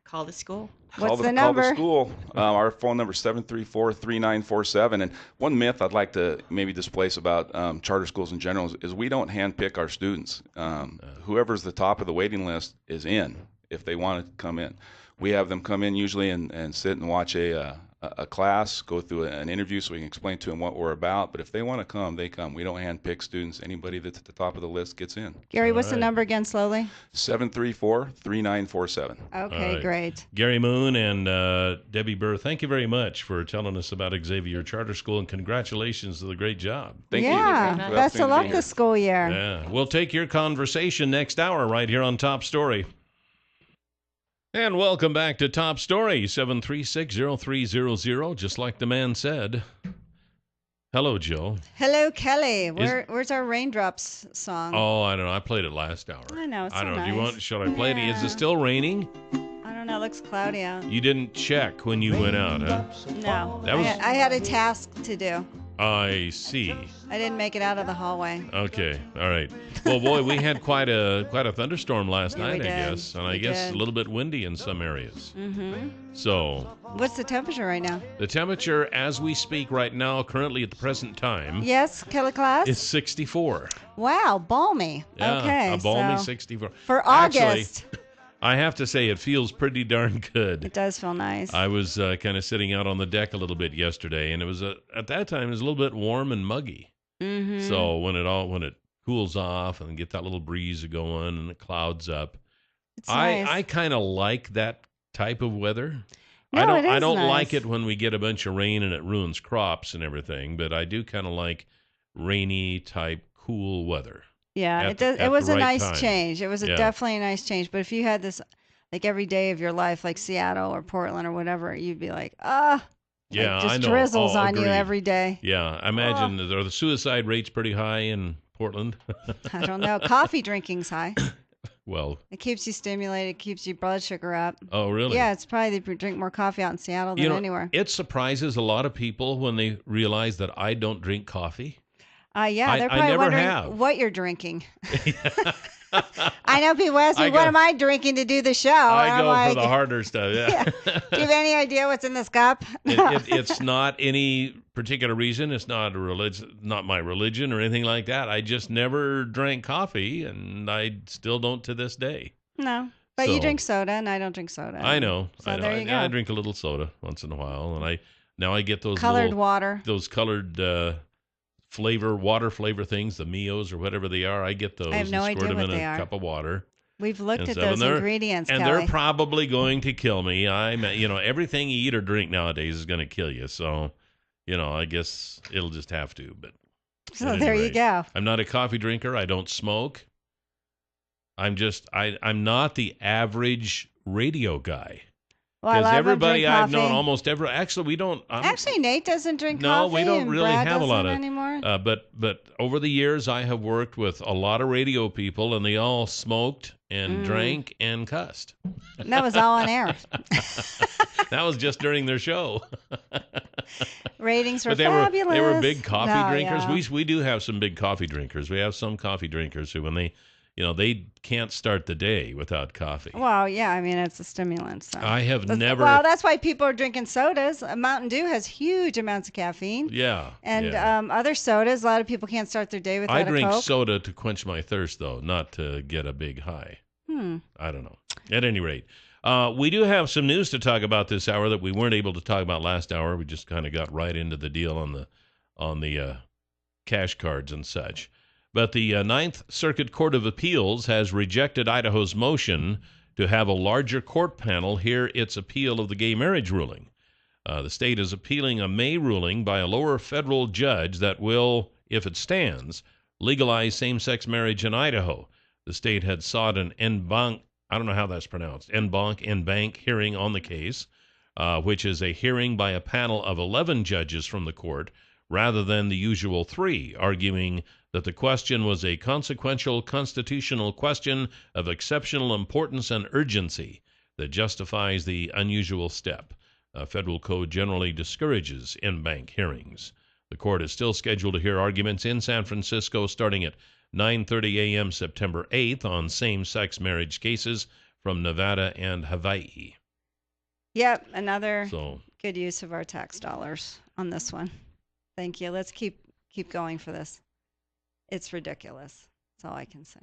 call the school. What's the number? Call the school. Our phone number is 734-3947. And one myth I'd like to maybe displace about charter schools in general is we don't handpick our students. Whoever's the top of the waiting list is in if they want to come in. We have them come in usually and sit and watch a class, go through an interview so we can explain to them what we're about. But if they want to come, they come. We don't handpick students. Anybody that's at the top of the list gets in. Gary, what's the number again, slowly? 734-3947. Okay, great. Gary Moon and Debbie Burr, thank you very much for telling us about Xavier Charter School, and congratulations to the great job. Thank you. Yeah, best of luck this school year. Yeah, we'll take your conversation next hour right here on Top Story. And welcome back to Top Story, 736-0300, just like the man said. Hello, Jill. Hello, Kelly. Where's our Raindrops song? Oh, I don't know. I played it last hour. I know, it's so I don't know. nice. Should I play it? Is it still raining? I don't know. It looks cloudy out. You didn't check when you went out, huh? No. That was... I had a task to do. I see. I didn't make it out of the hallway. Okay, all right. Well, boy, we had quite a thunderstorm last night, I guess, and I guess a little bit windy in some areas. Mm-hmm. So. What's the temperature right now? The temperature, as we speak right now, currently at the present time. Yes, KLIXcast? Is 64. Wow, balmy. Yeah, okay, a balmy 64. For August. Actually, I have to say it feels pretty darn good. It does feel nice. I was kind of sitting out on the deck a little bit yesterday, and it was at that time it was a little bit warm and muggy. Mm-hmm. So when it cools off and get that little breeze going and the clouds up, nice. I kind of like that type of weather. No, I don't nice. like it when we get a bunch of rain and it ruins crops and everything, but I do kind of like rainy type cool weather. Yeah, it was a nice change. It was Yeah. definitely a nice change. But if you had this like every day of your life, like Seattle or Portland or whatever, you'd be like, Yeah, just I know. drizzles on you agreed. every day. Yeah, I imagine are the suicide rates pretty high in Portland? I don't know. Coffee drinking's high. Well, It keeps you stimulated, keeps your blood sugar up. oh really? Yeah, it's probably they drink more coffee out in Seattle than anywhere. It surprises a lot of people when they realize that I don't drink coffee. Yeah, they're I probably never wondering have. what you're drinking. I know people ask me, what am I drinking to do the show? I And I'm go like, for the harder stuff. Yeah. Do you have any idea what's in this cup? It's not any particular reason. It's not a religion, not my religion or anything like that. I just never drank coffee, and I still don't to this day. No, but So- you drink soda, and I don't drink soda. I know. So I know. there you go. I drink a little soda once in a while, and I get those Colored little, water. those colored water flavor things, the Mios or whatever they are. I get those. I have no and idea squirt them what in they a are. cup of water. We've looked and at stuff, those and they're- ingredients, and Kelly. they're probably going to kill me. Everything you eat or drink nowadays is going to kill you. So, I guess it'll just have to. But So at there any you rate, go. I'm not a coffee drinker. I don't smoke. I'm not the average radio guy. Well, a Because lot of them everybody drink I've known, coffee. actually, we don't. Actually, Nate doesn't drink No, coffee. we don't and really Brad have a lot doesn't of anymore. But over the years, I have worked with a lot of radio people, and they all smoked and drank and cussed. That was all on air. That was just during their show. Ratings were But fabulous. they were big coffee No, drinkers. yeah. We do have some big coffee drinkers. We have some coffee drinkers who, when they can't start the day without coffee. Well, yeah, I mean, it's a stimulant. So. I have never. Well, that's why people are drinking sodas. Mountain Dew has huge amounts of caffeine. Yeah. And yeah. Other sodas, a lot of people can't start their day without I a drink Coke. soda to quench my thirst, though, not to get a big high. I don't know. At any rate, we do have some news to talk about this hour that we weren't able to talk about last hour. We just kind of got right into the deal on the cash cards and such. But the Ninth Circuit Court of Appeals has rejected Idaho's motion to have a larger court panel hear its appeal of the gay marriage ruling. The state is appealing a May ruling by a lower federal judge that will, if it stands, legalize same-sex marriage in Idaho. The state had sought an en banc hearing on the case, which is a hearing by a panel of 11 judges from the court rather than the usual 3, arguing that the question was a consequential constitutional question of exceptional importance and urgency that justifies the unusual step. Federal code generally discourages en banc hearings. The court is still scheduled to hear arguments in San Francisco starting at 9:30 a.m. September 8th on same-sex marriage cases from Nevada and Hawaii. Yep, another So good use of our tax dollars on this one. Thank you. Let's keep going for this. It's ridiculous. That's all I can say.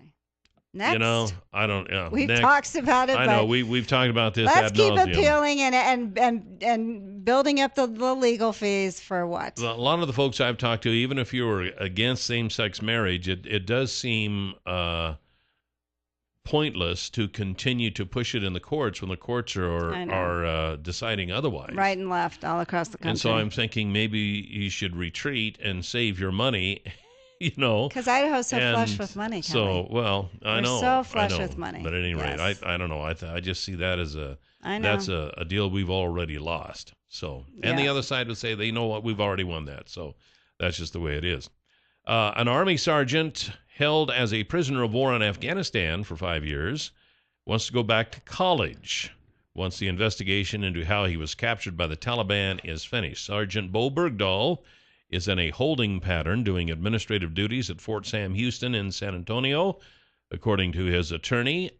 Next. You know, I don't. We've next, talked about it. I know we've talked about this. Let's ad keep nauseum. appealing and building up the legal fees for what? A lot of the folks I've talked to, even if you were against same-sex marriage, it does seem pointless to continue to push it in the courts when the courts are deciding otherwise. Right and left, all across the country. And so I'm thinking maybe you should retreat and save your money. You know, because Idaho's so flush with money. So, well, I know. We're so flush with money. But at any rate, yes. I don't know. I just see that as that's a deal we've already lost. So, and the other side would say, they know what, we've already won that. So that's just the way it is. An Army sergeant held as a prisoner of war in Afghanistan for 5 years wants to go back to college once the investigation into how he was captured by the Taliban is finished. Sergeant Bo Bergdahl is in a holding pattern doing administrative duties at Fort Sam Houston in San Antonio, according to his attorney,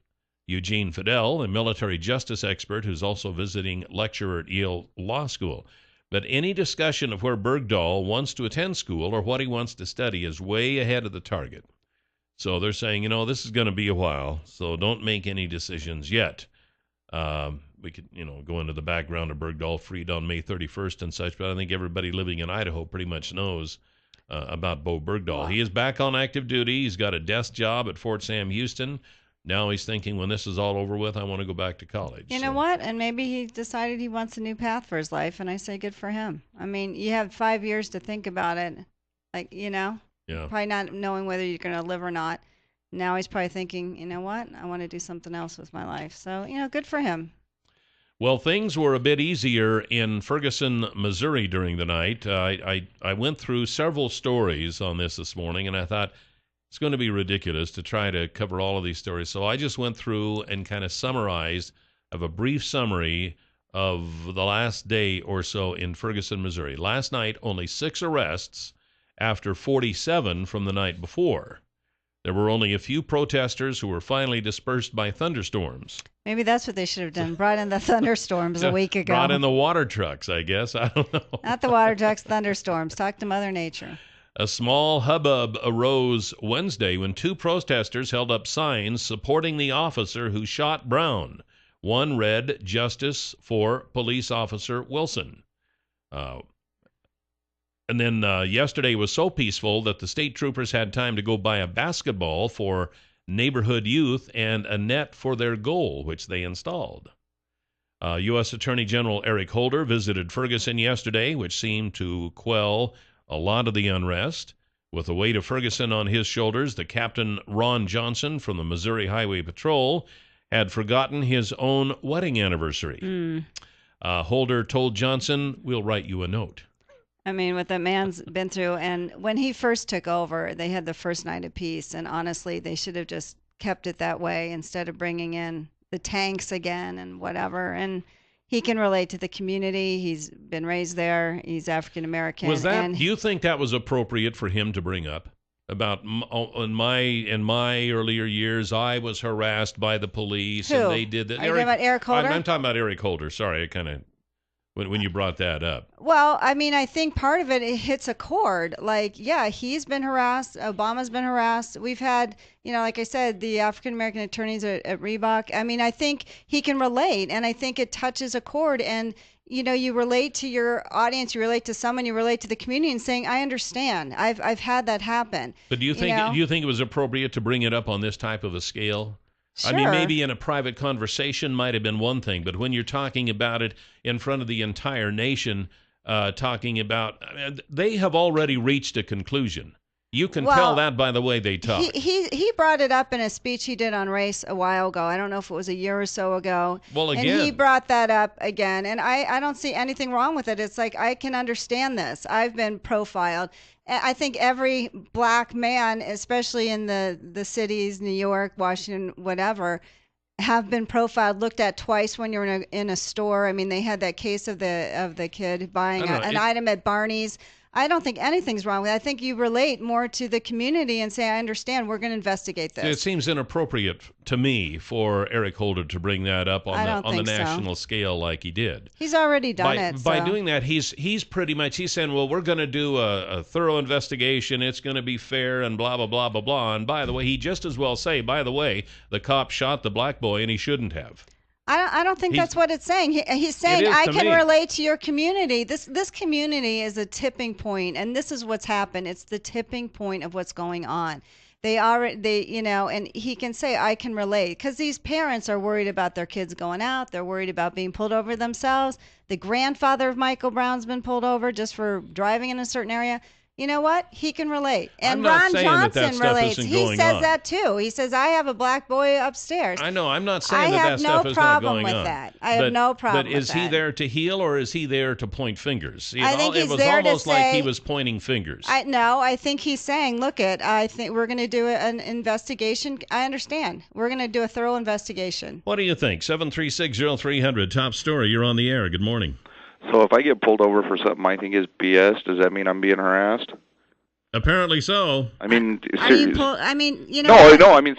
Eugene Fidel, a military justice expert who's also visiting lecturer at Yale Law School. But any discussion of where Bergdahl wants to attend school or what he wants to study is way ahead of the target. So they're saying, you know, this is going to be a while, so don't make any decisions yet. We could, you know, go into the background of Bergdahl, freed on May 31st and such, but I think everybody living in Idaho pretty much knows about Bo Bergdahl. Wow. He is back on active duty. He's got a desk job at Fort Sam Houston. Now he's thinking, when this is all over with, I want to go back to college. You know what? And maybe he decided he wants a new path for his life, and I say good for him. I mean, you have 5 years to think about it, like, you know, probably not knowing whether you're going to live or not. Now he's probably thinking, you know what? I want to do something else with my life. So, you know, good for him. Well, things were a bit easier in Ferguson, Missouri during the night. I went through several stories on this morning, and I thought it's going to be ridiculous to try to cover all of these stories. So I just went through and kind of summarized of a brief summary of the last day or so in Ferguson, Missouri. Last night, only 6 arrests after 47 from the night before. There were only a few protesters who were finally dispersed by thunderstorms. Maybe that's what they should have done. Brought in the thunderstorms a week ago. Brought in the water trucks, I guess. I don't know. Not the water trucks, thunderstorms. Talk to Mother Nature. A small hubbub arose Wednesday when 2 protesters held up signs supporting the officer who shot Brown. One read, "Justice for Police Officer Wilson." And then yesterday was so peaceful that the state troopers had time to go buy a basketball for neighborhood youth and a net for their goal, which they installed. U.S. Attorney General Eric Holder visited Ferguson yesterday, which seemed to quell a lot of the unrest. With the weight of Ferguson on his shoulders, the Captain Ron Johnson from the Missouri Highway Patrol had forgotten his own wedding anniversary. Holder told Johnson, "We'll write you a note." I mean, what that man's been through. And when he first took over, they had the first night of peace. And honestly, they should have just kept it that way instead of bringing in the tanks again and whatever. And he can relate to the community. He's been raised there. He's African American. Do you think that was appropriate for him to bring up? About in my earlier years, I was harassed by the police. Who? And they did that. Are you talking about Eric Holder? I'm talking about Eric Holder. Sorry, I kind of when you brought that up. Well, I mean, I think part of it hits a chord. Like, yeah, he's been harassed. Obama's been harassed. We've had, you know, like I said, the African American attorneys at Reebok. I mean, I think he can relate, and I think it touches a chord. And you know, you relate to your audience, you relate to someone, you relate to the community, and saying, "I understand. I've had that happen." But do you think it was appropriate to bring it up on this type of a scale? Sure. I mean, maybe in a private conversation might have been one thing, but when you're talking about it in front of the entire nation, they have already reached a conclusion. You can tell that by the way they talk. He brought it up in a speech he did on race a while ago. I don't know if it was a year or so ago. Well, again. And he brought that up again. And I don't see anything wrong with it. It's like, I can understand this. I've been profiled. I think every black man, especially in the cities, New York, Washington, whatever, have been profiled, looked at twice when you're in a store. I mean, they had that case of the kid buying an item at Barney's. I don't think anything's wrong with it. I think you relate more to the community and say, I understand, we're going to investigate this. It seems inappropriate to me for Eric Holder to bring that up on the national scale like he did. He's already done it. By doing that, he's pretty much, he's saying, well, we're going to do a thorough investigation. It's going to be fair and blah, blah, blah, blah, blah. And by the way, he just as well say, by the way, the cop shot the black boy and he shouldn't have. I don't think that's what it's saying. He's saying, I can relate to your community. This community is a tipping point, and this is what's happened. It's the tipping point of what's going on. And he can say, I can relate, because these parents are worried about their kids going out. They're worried about being pulled over themselves. The grandfather of Michael Brown's been pulled over just for driving in a certain area. You know what? He can relate. And Ron Johnson relates. He says that too. He says, I have a black boy upstairs. I know. I'm not saying that stuff is not going on. I have no problem with that. I have no problem with that. But is he there to heal or is he there to point fingers? I think he's there to say... It was almost like he was pointing fingers. I think he's saying, I think we're going to do an investigation. I understand. We're going to do a thorough investigation. What do you think? 7360300, top story. You're on the air. Good morning. So if I get pulled over for something I think is BS, does that mean I'm being harassed? Apparently so. I mean, No. I mean,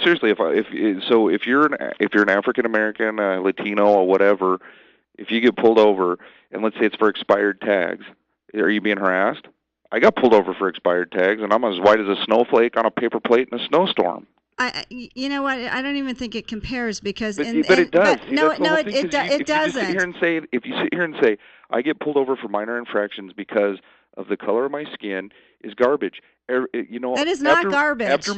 seriously, if you're an African American, Latino, or whatever, if you get pulled over and let's say it's for expired tags, are you being harassed? I got pulled over for expired tags, and I'm as white as a snowflake on a paper plate in a snowstorm. You know what? I don't even think it compares because... But it does. It doesn't. If you sit here and say, I get pulled over for minor infractions because of the color of my skin, is garbage. That is not garbage. After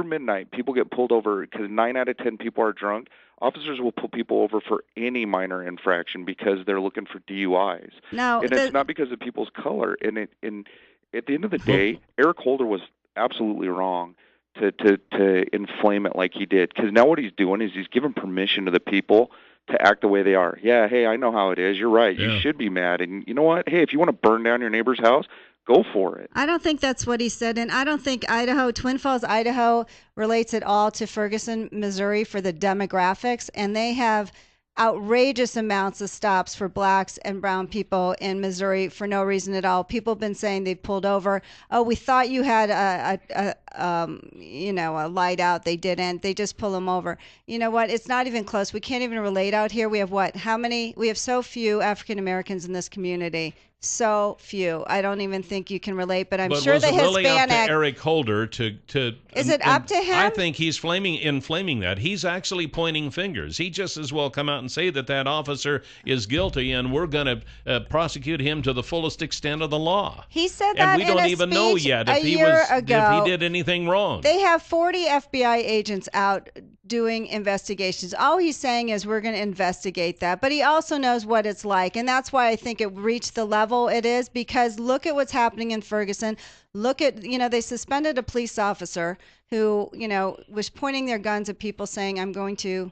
midnight, people get pulled over because 9 out of 10 people are drunk. Officers will pull people over for any minor infraction because they're looking for DUIs. It's not because of people's color. And at the end of the day, Eric Holder was absolutely wrong to inflame it like he did, because now what he's doing is he's giving permission to the people to act the way they are. Yeah, hey, I know how it is. You're right. Yeah. You should be mad. And you know what? Hey, if you want to burn down your neighbor's house, go for it. I don't think that's what he said, and I don't think Twin Falls, Idaho relates at all to Ferguson, Missouri for the demographics, and they have outrageous amounts of stops for blacks and brown people in Missouri for no reason at all. People have been saying they've pulled over. Oh, we thought you had a light out. They didn't. They just pull them over. You know what? It's not even close. We can't even relate out here. We have what? How many? We have so few African Americans in this community. So few. I don't even think you can relate, but I'm sure the Hispanic... But was it really up to Eric Holder to... Is it up to him? I think he's inflaming that. He's actually pointing fingers. He just as well come out and say that officer is guilty, and we're going to prosecute him to the fullest extent of the law. He said that and we don't even know yet if he did anything wrong. They have 40 FBI agents out doing investigations. All he's saying is we're going to investigate that, but he also knows what it's like, and that's why I think it reached the level it is, because look at what's happening in Ferguson. Look at, they suspended a police officer who, was pointing their guns at people saying, I'm going to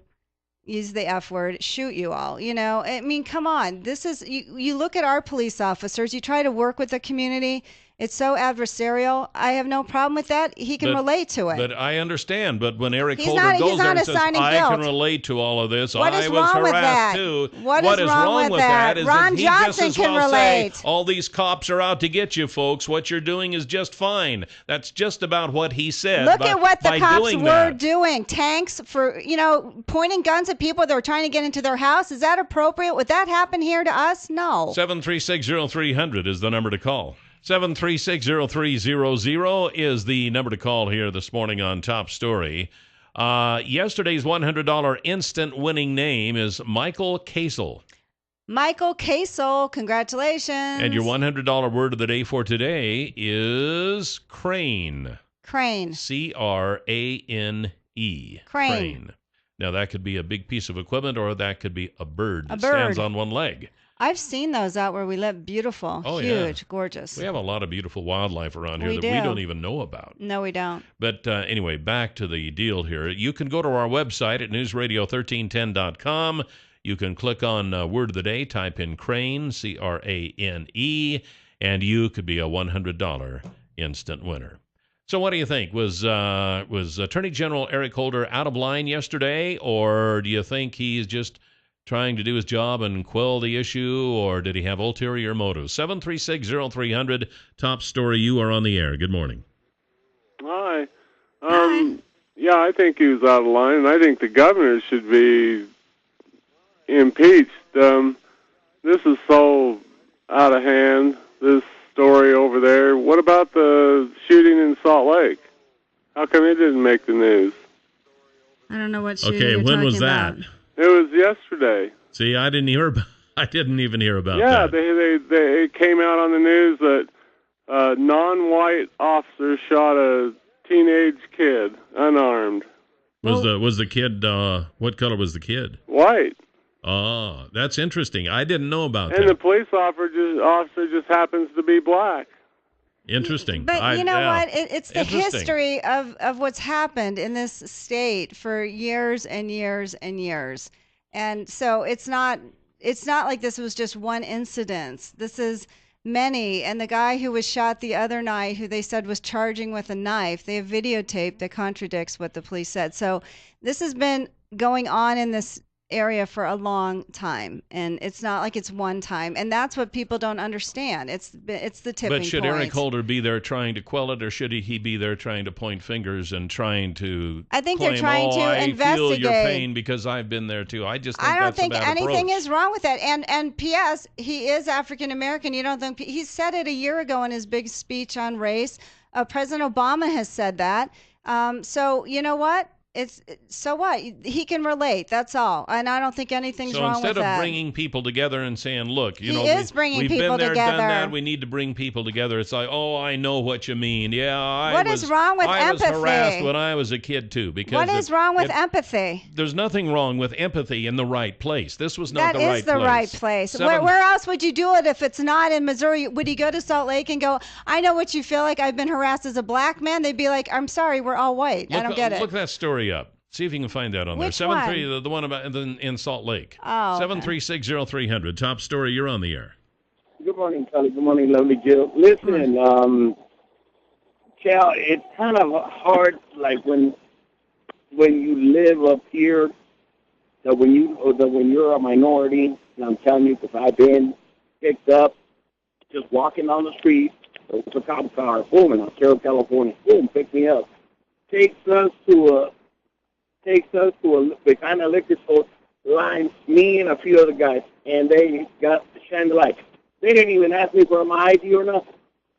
use the F word, shoot you all. I mean, come on. This is, you look at our police officers, you try to work with the community. It's so adversarial. I have no problem with that. He can relate to it. But I understand. But when Eric Holder goes there and says, I can relate to all of this, I was harassed too. What is wrong with that? Is Ron that he Johnson just as can well relate. Say, all these cops are out to get you, folks. What you're doing is just fine. That's just about what he said. Look at what the cops were doing. Tanks for, pointing guns at people that were trying to get into their house. Is that appropriate? Would that happen here to us? No. 7360300 is the number to call. 7360300 is the number to call here this morning on Top Story. Yesterday's $100 instant winning name is Michael Kasel. Michael Kasel, congratulations. And your $100 word of the day for today is crane. Crane. C-R-A-N-E. Crane. Now, that could be a big piece of equipment, or that could be a bird that stands on one leg. I've seen those out where we live. Beautiful. Oh, huge. Yeah. Gorgeous. We have a lot of beautiful wildlife around here we don't even know about. No, we don't. But anyway, back to the deal here. You can go to our website at newsradio1310.com. You can click on Word of the Day, type in crane, C-R-A-N-E, and you could be a $100 instant winner. So what do you think? Was Attorney General Eric Holder out of line yesterday, or do you think he's just trying to do his job and quell the issue, or did he have ulterior motives? 736-0300, top story, you are on the air. Good morning. Hi. Yeah, I think he was out of line, and I think the governor should be impeached. This is so out of hand, this story over there. What about the shooting in Salt Lake? How come it didn't make the news? I don't know what shooting Okay, you're when was talking that? about. It was yesterday. See, I didn't even hear about yeah, that. it came out on the news that a non-white officer shot a teenage kid, unarmed. Was the kid, what color was the kid? White. Oh, that's interesting. I didn't know about that. And the police officer just happens to be black. Interesting. But you know what? It's the history of what's happened in this state for years and years and years. And so it's not like this was just one incident. This is many. And the guy who was shot the other night, who they said was charging with a knife, they have videotape that contradicts what the police said. So this has been going on in this area for a long time, and it's not like it's one time, and that's what people don't understand. It's the tipping point. But should Eric Holder be there trying to quell it, or should he be there trying to point fingers and trying to I think claim, they're trying to I investigate. feel your pain because I've been there too. I just think I don't that's think a bad anything approach. is wrong with that. And P.S. he is African American. You don't think he said it a year ago in his big speech on race? President Obama has said that. So you know what? So what? He can relate. That's all. And I don't think anything's wrong with that. So instead of bringing people together and saying, look, he is bringing we've people been there, together. done that. We need to bring people together. It's like, oh, I know what you mean. Yeah, What is wrong with empathy? I was harassed when I was a kid too. Because what is wrong with empathy? There's nothing wrong with empathy in the right place. This was not the right place. That is the right place. Where else would you do it if it's not in Missouri? Would he go to Salt Lake and go, I know what you feel like. I've been harassed as a black man. They'd be like, I'm sorry, we're all white. I don't get it. Look that story up. See if you can find that on Which there. one? The one about in Salt Lake. Oh. 736-0300. Top story. You're on the air. Good morning, Kelly. Good morning, lovely Jill. Listen, Cal, it's kind of hard, like when you live up here, that when you're a minority. And I'm telling you, because I've been picked up just walking down the street. It was a cop car, boom, in Ontario, California, boom, picked me up. Takes us to a kind of liquor store line, me and a few other guys, and they got the chandelier. They didn't even ask me for my ID or nothing.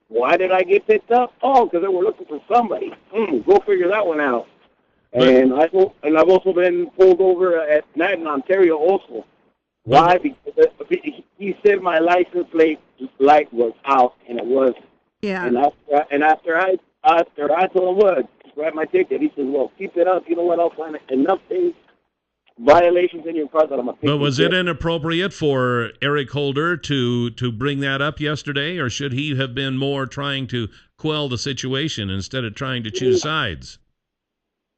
Why did I get picked up? Oh, because they were looking for somebody. Go figure that one out. And I've also been pulled over at night in Ontario also. Why? Because he said my license plate light was out, and it was. Yeah. And after I told him what, grab my ticket. He says, well, keep it up. You know what? I'll find enough things, violations in your car that I'm going to pick. But was it inappropriate for Eric Holder to bring that up yesterday, or should he have been more trying to quell the situation instead of trying to choose sides?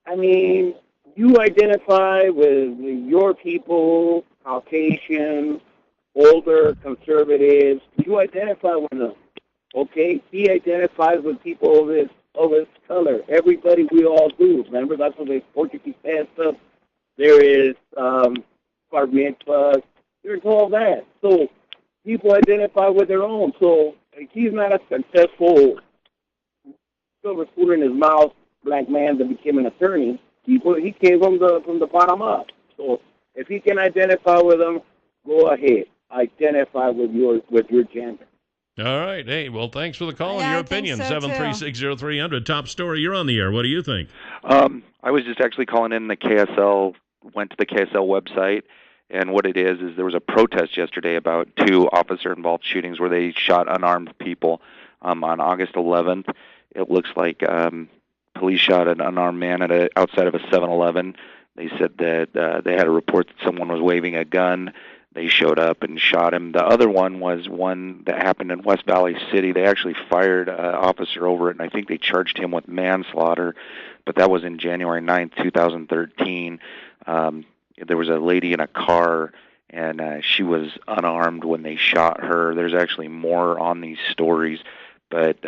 I mean, you identify with your people, Caucasian, older, conservatives. You identify with them. Okay? He identifies with people of his color. Everybody, we all do. Remember, that's what they Portuguese and stuff. There is bar mitzvahs. There's all that. So people identify with their own. So he's not a successful silver spoon in his mouth black man that became an attorney. He came from the bottom up. So if he can identify with them, go ahead. Identify with your gender. All right. Hey, well, thanks for the call and your opinion. So 736-0300. Top story. You're on the air. What do you think? I was just actually calling in the KSL, went to the KSL website, and what it is there was a protest yesterday about 2 officer-involved shootings where they shot unarmed people. On August 11th, it looks like police shot an unarmed man outside of a 7-Eleven. They said that they had a report that someone was waving a gun. They showed up and shot him. The other one was one that happened in West Valley City. They actually fired an officer over it, and I think they charged him with manslaughter, but that was in January 9th, 2013. There was a lady in a car, and she was unarmed when they shot her. There's actually more on these stories, but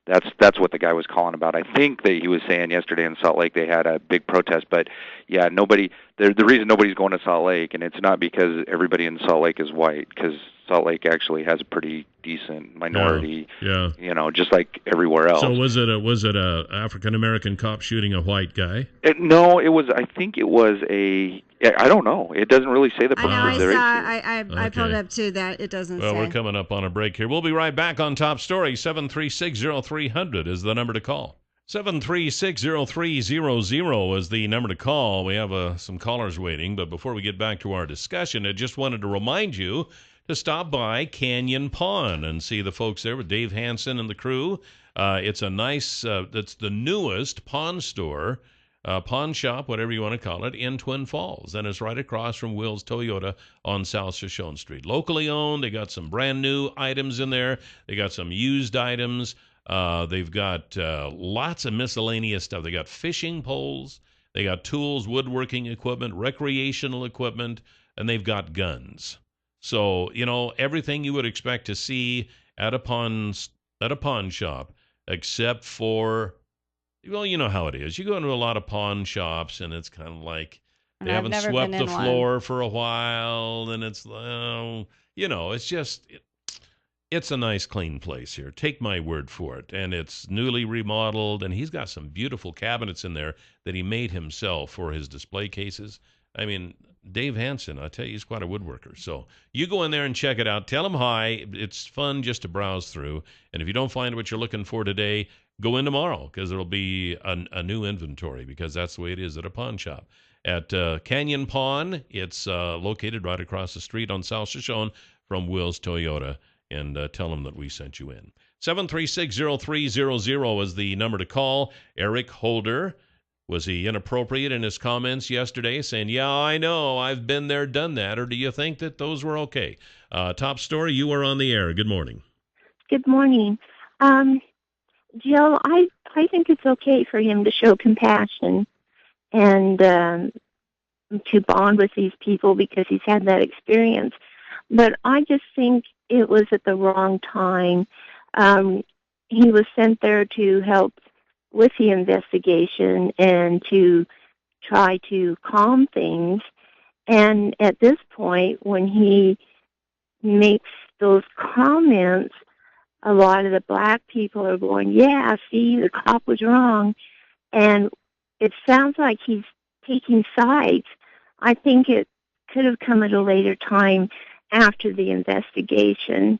That's what the guy was calling about. I think that he was saying yesterday in Salt Lake they had a big protest, but yeah, the reason nobody's going to Salt Lake, and it's not because everybody in Salt Lake is white, because Salt Lake actually has a pretty decent minority, just like everywhere else. So was it a African American cop shooting a white guy? No, it was. I think it was a. I don't know. It doesn't really say the person. I pulled up too that it doesn't say. Well, we're coming up on a break here. We'll be right back on Top Story. 7360300 is the number to call. 7360300 is the number to call. We have some callers waiting, but before we get back to our discussion, I just wanted to remind you to stop by Canyon Pawn and see the folks there with Dave Hansen and the crew. It's a nice, it's the newest pawn store, pawn shop, whatever you want to call it, in Twin Falls. And it's right across from Will's Toyota on South Shoshone Street. Locally owned. They got some brand new items in there. They got some used items. They've got lots of miscellaneous stuff. They got fishing poles. They got tools, woodworking equipment, recreational equipment, and they've got guns. So, everything you would expect to see at a pawn shop, except for, well, you know how it is. You go into a lot of pawn shops, and it's kind of like they haven't swept the floor for a while, and it's, it's just, it's a nice, clean place here. Take my word for it. And it's newly remodeled, and he's got some beautiful cabinets in there that he made himself for his display cases. I mean, Dave Hansen, I tell you, he's quite a woodworker. So you go in there and check it out. Tell him hi. It's fun just to browse through. And if you don't find what you're looking for today, go in tomorrow, because there'll be a new inventory, because that's the way it is at a pawn shop. At Canyon Pawn, it's located right across the street on South Shoshone from Will's Toyota. And tell them that we sent you in. 7360300 is the number to call. Eric Holder. Was he inappropriate in his comments yesterday, saying, yeah, I know, I've been there, done that, or do you think that those were okay? Top Story, you are on the air. Good morning. Good morning. Jill, I think it's okay for him to show compassion and to bond with these people because he's had that experience. But I just think it was at the wrong time. He was sent there to help with the investigation and to try to calm things. And at this point, when he makes those comments, a lot of the black people are going, yeah, see, the cop was wrong. And it sounds like he's taking sides. I think it could have come at a later time after the investigation,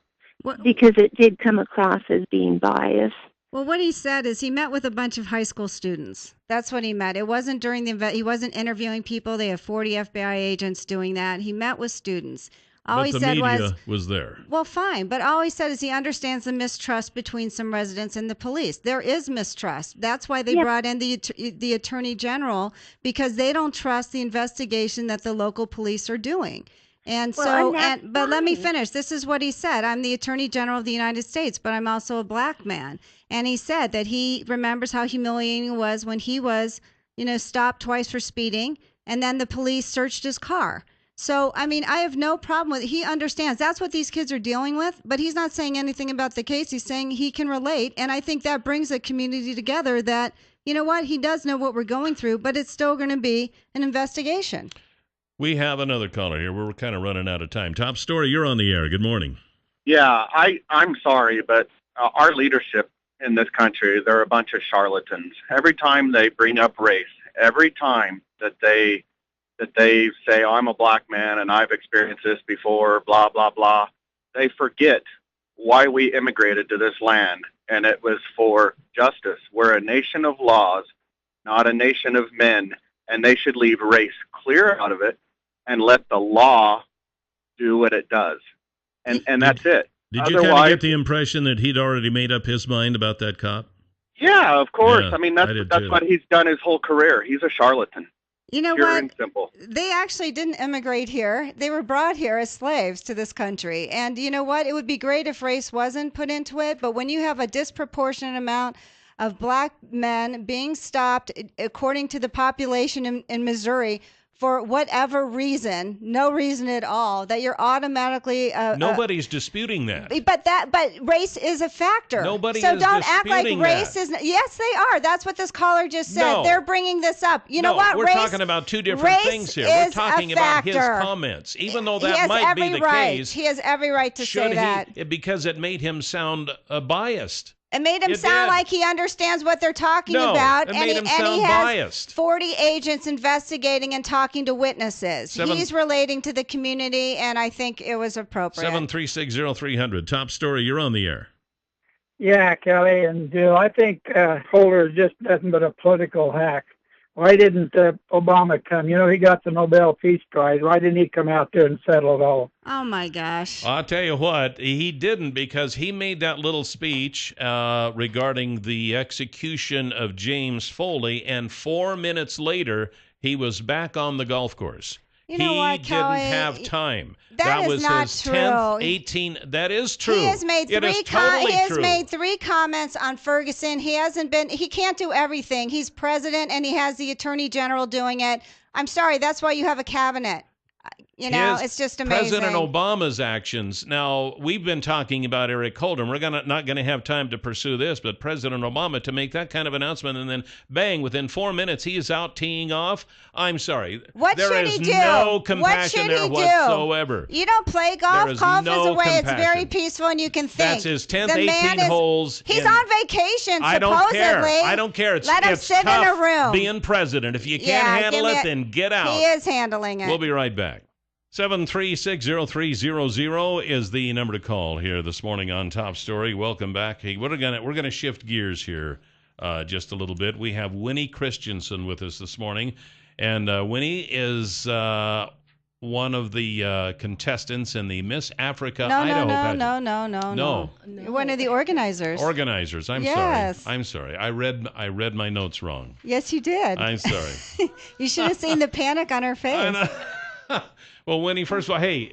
because it did come across as being biased. Well, what he said is he met with a bunch of high school students. That's what he met. It wasn't during he wasn't interviewing people. They have 40 FBI agents doing that. He met with students. All he said was there. Well, fine, but all he said is he understands the mistrust between some residents and the police. There is mistrust. That's why they brought in the Attorney General, because they don't trust the investigation that the local police are doing. And but let me finish. This is what he said. I'm the Attorney General of the United States, but I'm also a black man. And he said that he remembers how humiliating it was when he was, stopped twice for speeding, and then the police searched his car. So, I mean, I have no problem with it. He understands. That's what these kids are dealing with, but he's not saying anything about the case. He's saying he can relate, and I think that brings a community together that, you know what, he does know what we're going through, but it's still going to be an investigation. We have another caller here. We're kind of running out of time. Top Story, you're on the air. Good morning. Yeah, I'm sorry, but our leadership in this country, they're a bunch of charlatans. Every time they bring up race, every time that they say, oh, I'm a black man and I've experienced this before, blah, blah, blah, they forget why we immigrated to this land, and it was for justice. We're a nation of laws, not a nation of men, and they should leave race clear out of it and let the law do what it does. And that's it. Did you kind of get the impression that he'd already made up his mind about that cop? Yeah, of course. Yeah, I mean, that's what he's done his whole career. He's a charlatan. You know Pure what? And simple. They actually didn't immigrate here. They were brought here as slaves to this country. And you know what? It would be great if race wasn't put into it. But when you have a disproportionate amount of black men being stopped, according to the population in Missouri, for whatever reason, no reason at all, that you're automatically nobody's disputing that. But race is a factor. Nobody so is don't act like disputing race that. is. Yes, they are. That's what this caller just said. No. They're bringing this up. You know what? We're talking about two different things here. We're talking about his comments, even though that might be the case. He has every right to say that because it made him sound biased. It made him sound like he understands what they're talking about. It made him sound he has biased. 40 agents investigating and talking to witnesses. He's relating to the community, and I think it was appropriate. 7360300. Top story. You're on the air. Yeah, Kelly and Jill. I think Holder is just nothing but a political hack. Why didn't Obama come? You know, he got the Nobel Peace Prize. Why didn't he come out there and settle it all? Oh, my gosh. I'll tell you what, he didn't, because he made that little speech regarding the execution of James Foley, and 4 minutes later, he was back on the golf course. You know what, Kelly? Didn't have time. That was is not his true. 10th, 18th. That is true. He has made it three. is totally he has true. made 3 comments on Ferguson. He hasn't been. He can't do everything. He's president, and he has the attorney general doing it. I'm sorry. That's why you have a cabinet. You know, it's just amazing. President Obama's actions. Now, we've been talking about Eric Holder. We're not going to have time to pursue this, but President Obama, to make that kind of announcement and then bang, within 4 minutes, he is out teeing off. I'm sorry. There is no compassion there whatsoever. You don't play golf. Golf is a way. It's very peaceful, and you can think. That's his 10th, 18 holes. He's on vacation, supposedly. I don't care. I don't care. Let him sit in a room. Being president. If you can't handle it, then get out. He is handling it. We'll be right back. 7360300 is the number to call here this morning on Top Story. Welcome back. Hey, we're gonna shift gears here just a little bit. We have Winnie Christensen with us this morning, and Winnie is one of the contestants in the Miss Africa Idaho pageant. No. One of the organizers. I'm sorry. I read my notes wrong. Yes, you did. I'm sorry. You should have seen the panic on her face. Well, Winnie, first of all, hey,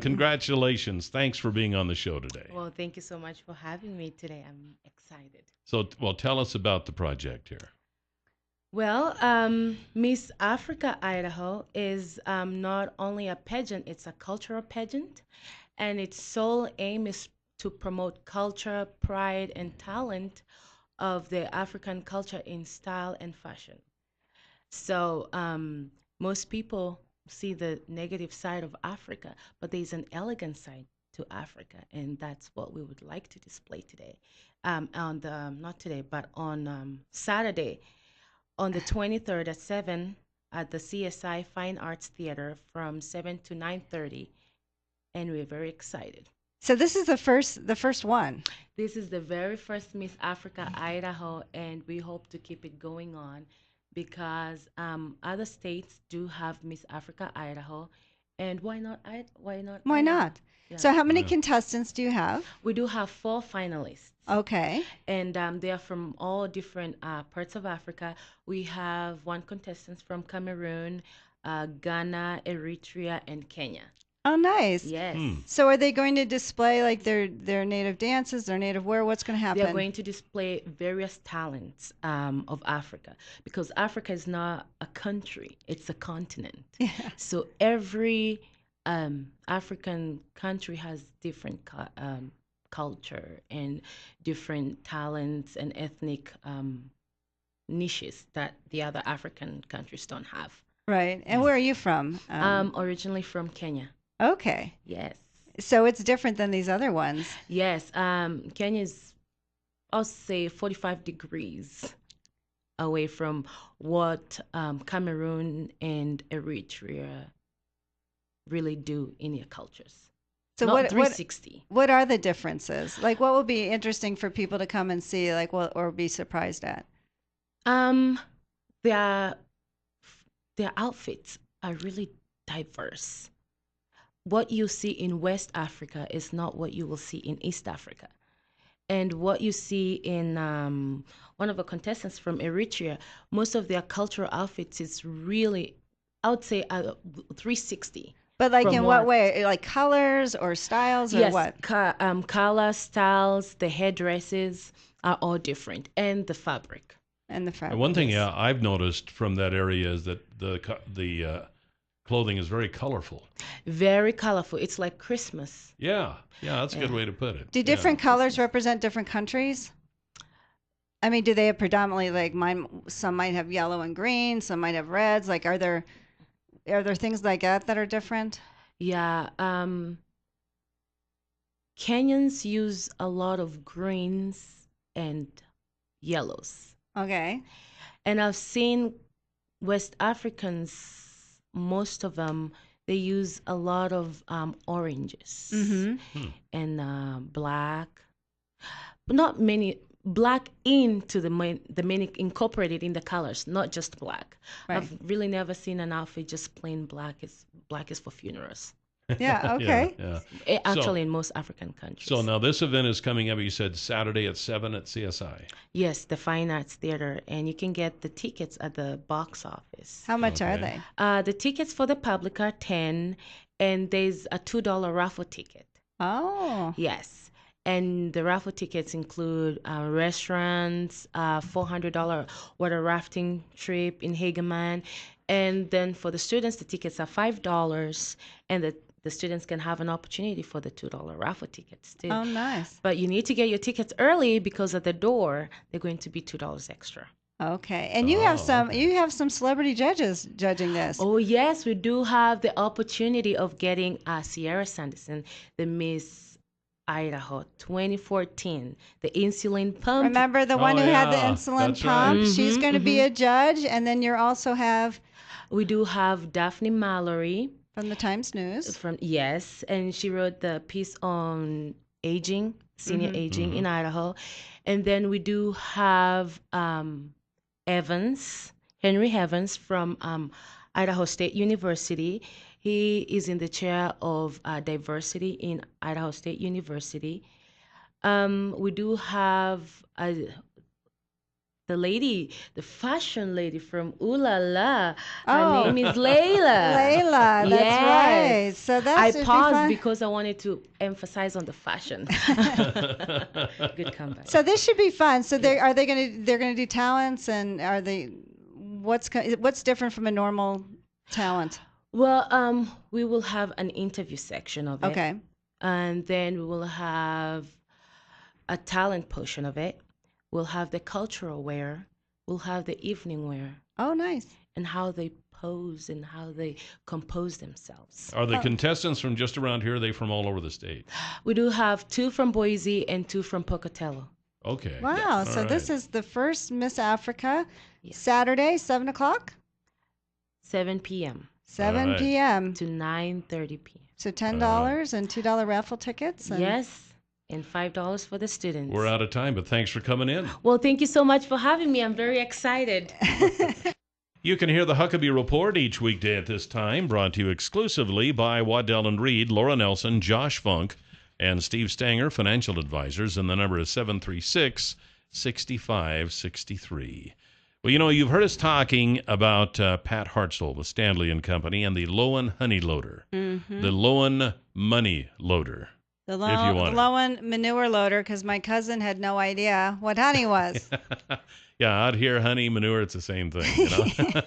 congratulations. Thanks for being on the show today. Well, thank you so much for having me today. I'm excited. So, tell us about the project here. Well, Miss Africa Idaho is not only a pageant, it's a cultural pageant, and its sole aim is to promote culture, pride, and talent of the African culture in style and fashion. So most people see the negative side of Africa, but there's an elegant side to Africa, and that's what we would like to display today. Not today, but on Saturday, on the 23rd at 7 at the CSI Fine Arts Theater from 7 to 9:30, and we're very excited. So this is the first one. This is the very first Miss Africa Idaho, and we hope to keep it going on, because other states do have Miss Africa Idaho, and why not? Why not? Yeah. So how many contestants do you have? We do have 4 finalists. Okay. And they are from all different parts of Africa. We have 1 contestant from Cameroon, Ghana, Eritrea, and Kenya. Oh, nice. Yes. So are they going to display like their native dances, their native wear? What's going to happen? They're going to display various talents of Africa, because Africa is not a country, it's a continent. Yeah. So every African country has different culture and different talents and ethnic niches that the other African countries don't have. Right. And where are you from? Originally from Kenya. Okay. Yes. So it's different than these other ones. Yes. Kenya's, I'll say, 45 degrees away from what Cameroon and Eritrea really do in their cultures. So not 360. What are the differences? Like, what will be interesting for people to come and see, like, or be surprised at? Their outfits are really diverse. What you see in West Africa is not what you will see in East Africa. And what you see in one of the contestants from Eritrea, most of their cultural outfits is really, I would say, 360. But like in what way? Like colors or styles or what? Yes, color, styles, the headdresses are all different, and the fabric. And the fabric. One thing I've noticed from that area is that the clothing is very colorful. Very colorful. It's like Christmas. Yeah, that's a good way to put it. Do different colors represent different countries? I mean, do they have predominantly like mine? Some might have yellow and green. Some might have reds. Like, are there things like that are different? Yeah. Kenyans use a lot of greens and yellows. Okay. And I've seen West Africans, most of them, they use a lot of oranges and black, but not many. Black into the many incorporated in the colors, not just black. Right. I've really never seen an outfit just plain black. Black is for funerals. Yeah, okay. Actually, in most African countries. So now this event is coming up, you said Saturday at 7 at CSI. Yes, the Fine Arts Theater, and you can get the tickets at the box office. How much are they? The tickets for the public are $10, and there's a $2 raffle ticket. Oh. Yes. And the raffle tickets include restaurants, $400 water rafting trip in Hageman. And then for the students, the tickets are $5, and the students can have an opportunity for the $2 raffle tickets too. Oh, nice. But you need to get your tickets early because at the door, they're going to be $2 extra. Okay. And you have some celebrity judges judging this. Oh, yes. We do have the opportunity of getting Sierra Sanderson, the Miss Idaho 2014, the insulin pump. Remember the one who had the insulin pump? Right. She's going to be a judge. And then you also have... We do have Daphne Mallory. From the Times News. Yes, and she wrote the piece on aging, senior aging in Idaho. And then we do have Henry Evans from Idaho State University. He is in the chair of diversity in Idaho State University. We do have the fashion lady from Ooh La La. Her name is Layla. Layla, that's right. So I paused because I wanted to emphasize on the fashion. Good comeback. So this should be fun. So they're gonna do talents, and what's different from a normal talent? Well, we will have an interview section of it. Okay. And then we will have a talent portion of it. We'll have the cultural wear. We'll have the evening wear. Oh, nice. And how they pose and how they compose themselves. Are the contestants from just around here? Or are they from all over the state? We do have 2 from Boise and 2 from Pocatello. Okay. Wow. So this is the first Miss Africa. Yes. Saturday, 7 o'clock? 7 p.m. 7 p.m. to 9:30 p.m. So $10 and $2 raffle tickets? Yes. And $5 for the students. We're out of time, but thanks for coming in. Well, thank you so much for having me. I'm very excited. You can hear the Huckabee Report each weekday at this time, brought to you exclusively by Waddell & Reed, Laura Nelson, Josh Funk, and Steve Stanger, financial advisors, and the number is 736-6563. Well, you've heard us talking about Pat Hartzell with Stanley & Company and the Lowen Honey Loader, the Lowen Money Loader. The Lowen manure loader, because my cousin had no idea what honey was. Yeah, out here, honey, manure, it's the same thing, I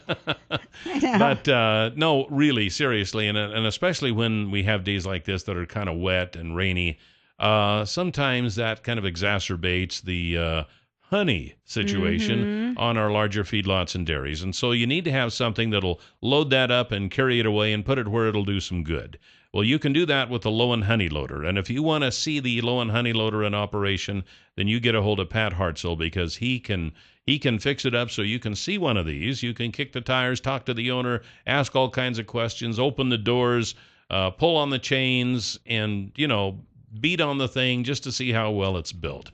know. But no, really, seriously, and especially when we have days like this that are kind of wet and rainy, sometimes that kind of exacerbates the honey situation on our larger feedlots and dairies. And so you need to have something that'll load that up and carry it away and put it where it'll do some good. Well, you can do that with the Lowen Honey Loader. And if you want to see the Lowen Honey Loader in operation, then you get a hold of Pat Hartzell, because he can fix it up so you can see one of these. You can kick the tires, talk to the owner, ask all kinds of questions, open the doors, pull on the chains, and, beat on the thing just to see how well it's built.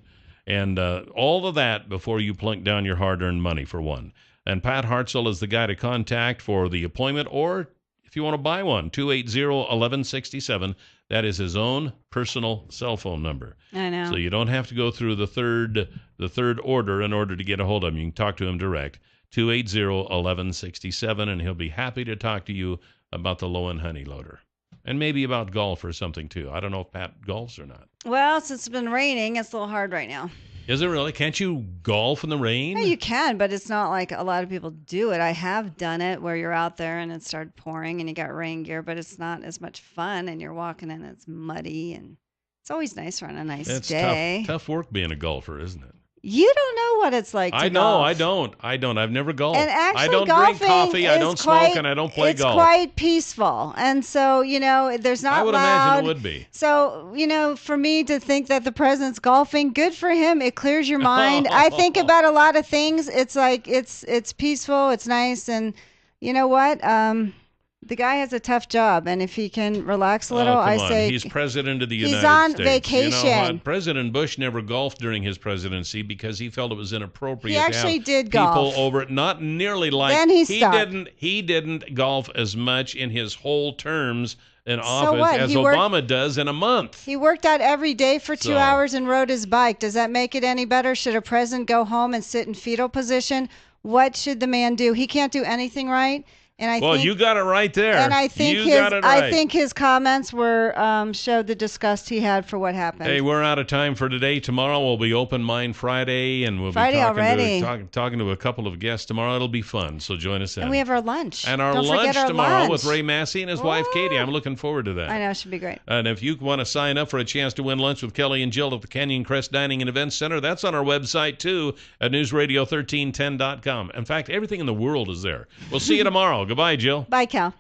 And all of that before you plunk down your hard-earned money, for one. And Pat Hartzell is the guy to contact for the appointment, or if you want to buy one, 280-1167. That is his own personal cell phone number. I know. So you don't have to go through the third order in order to get a hold of him. You can talk to him direct, 280-1167, and he'll be happy to talk to you about the Lowen Honey Loader. And maybe about golf or something, too. I don't know if Pat golfs or not. Well, since it's been raining, it's a little hard right now. Is it really? Can't you golf in the rain? Yeah, you can, but it's not like a lot of people do it. I have done it where you're out there and it started pouring and you got rain gear, but it's not as much fun and you're walking and it's muddy and it's always nicer on a nice day. It's tough work being a golfer, isn't it? You don't know what it's like to I know, golf. I don't. I've never golfed. And actually, I don't drink coffee, I don't smoke, and I don't play golf. It's quite peaceful. And so, there's not I would loud. imagine it would be. So, for me to think that the president's golfing, good for him. It clears your mind. I think about a lot of things. It's like, it's peaceful, it's nice, and you know what? The guy has a tough job, and if he can relax a little, I say he's president of the United States. He's on vacation. You know what? President Bush never golfed during his presidency because he felt it was inappropriate. He actually to have did people golf. over it. Not nearly like then he stopped. He didn't golf as much in his whole terms in So office what? as He Obama does in a month. He worked out every day for 2 hours and rode his bike. Does that make it any better? Should a president go home and sit in fetal position? What should the man do? He can't do anything right. And I think, you got it right there. And I think I think his comments were showed the disgust he had for what happened. Hey, we're out of time for today. Tomorrow will be Open Mind Friday, and we'll be talking to a couple of guests tomorrow. It'll be fun, so join us then. And we have our lunch. And our Don't lunch forget our tomorrow lunch. with Ray Massey and his wife Katie. I'm looking forward to that. I know, it should be great. And if you want to sign up for a chance to win lunch with Kelly and Jill at the Canyon Crest Dining and Events Center, that's on our website too at newsradio1310.com. In fact, everything in the world is there. We'll see you tomorrow. Goodbye, Jill. Bye, Cal.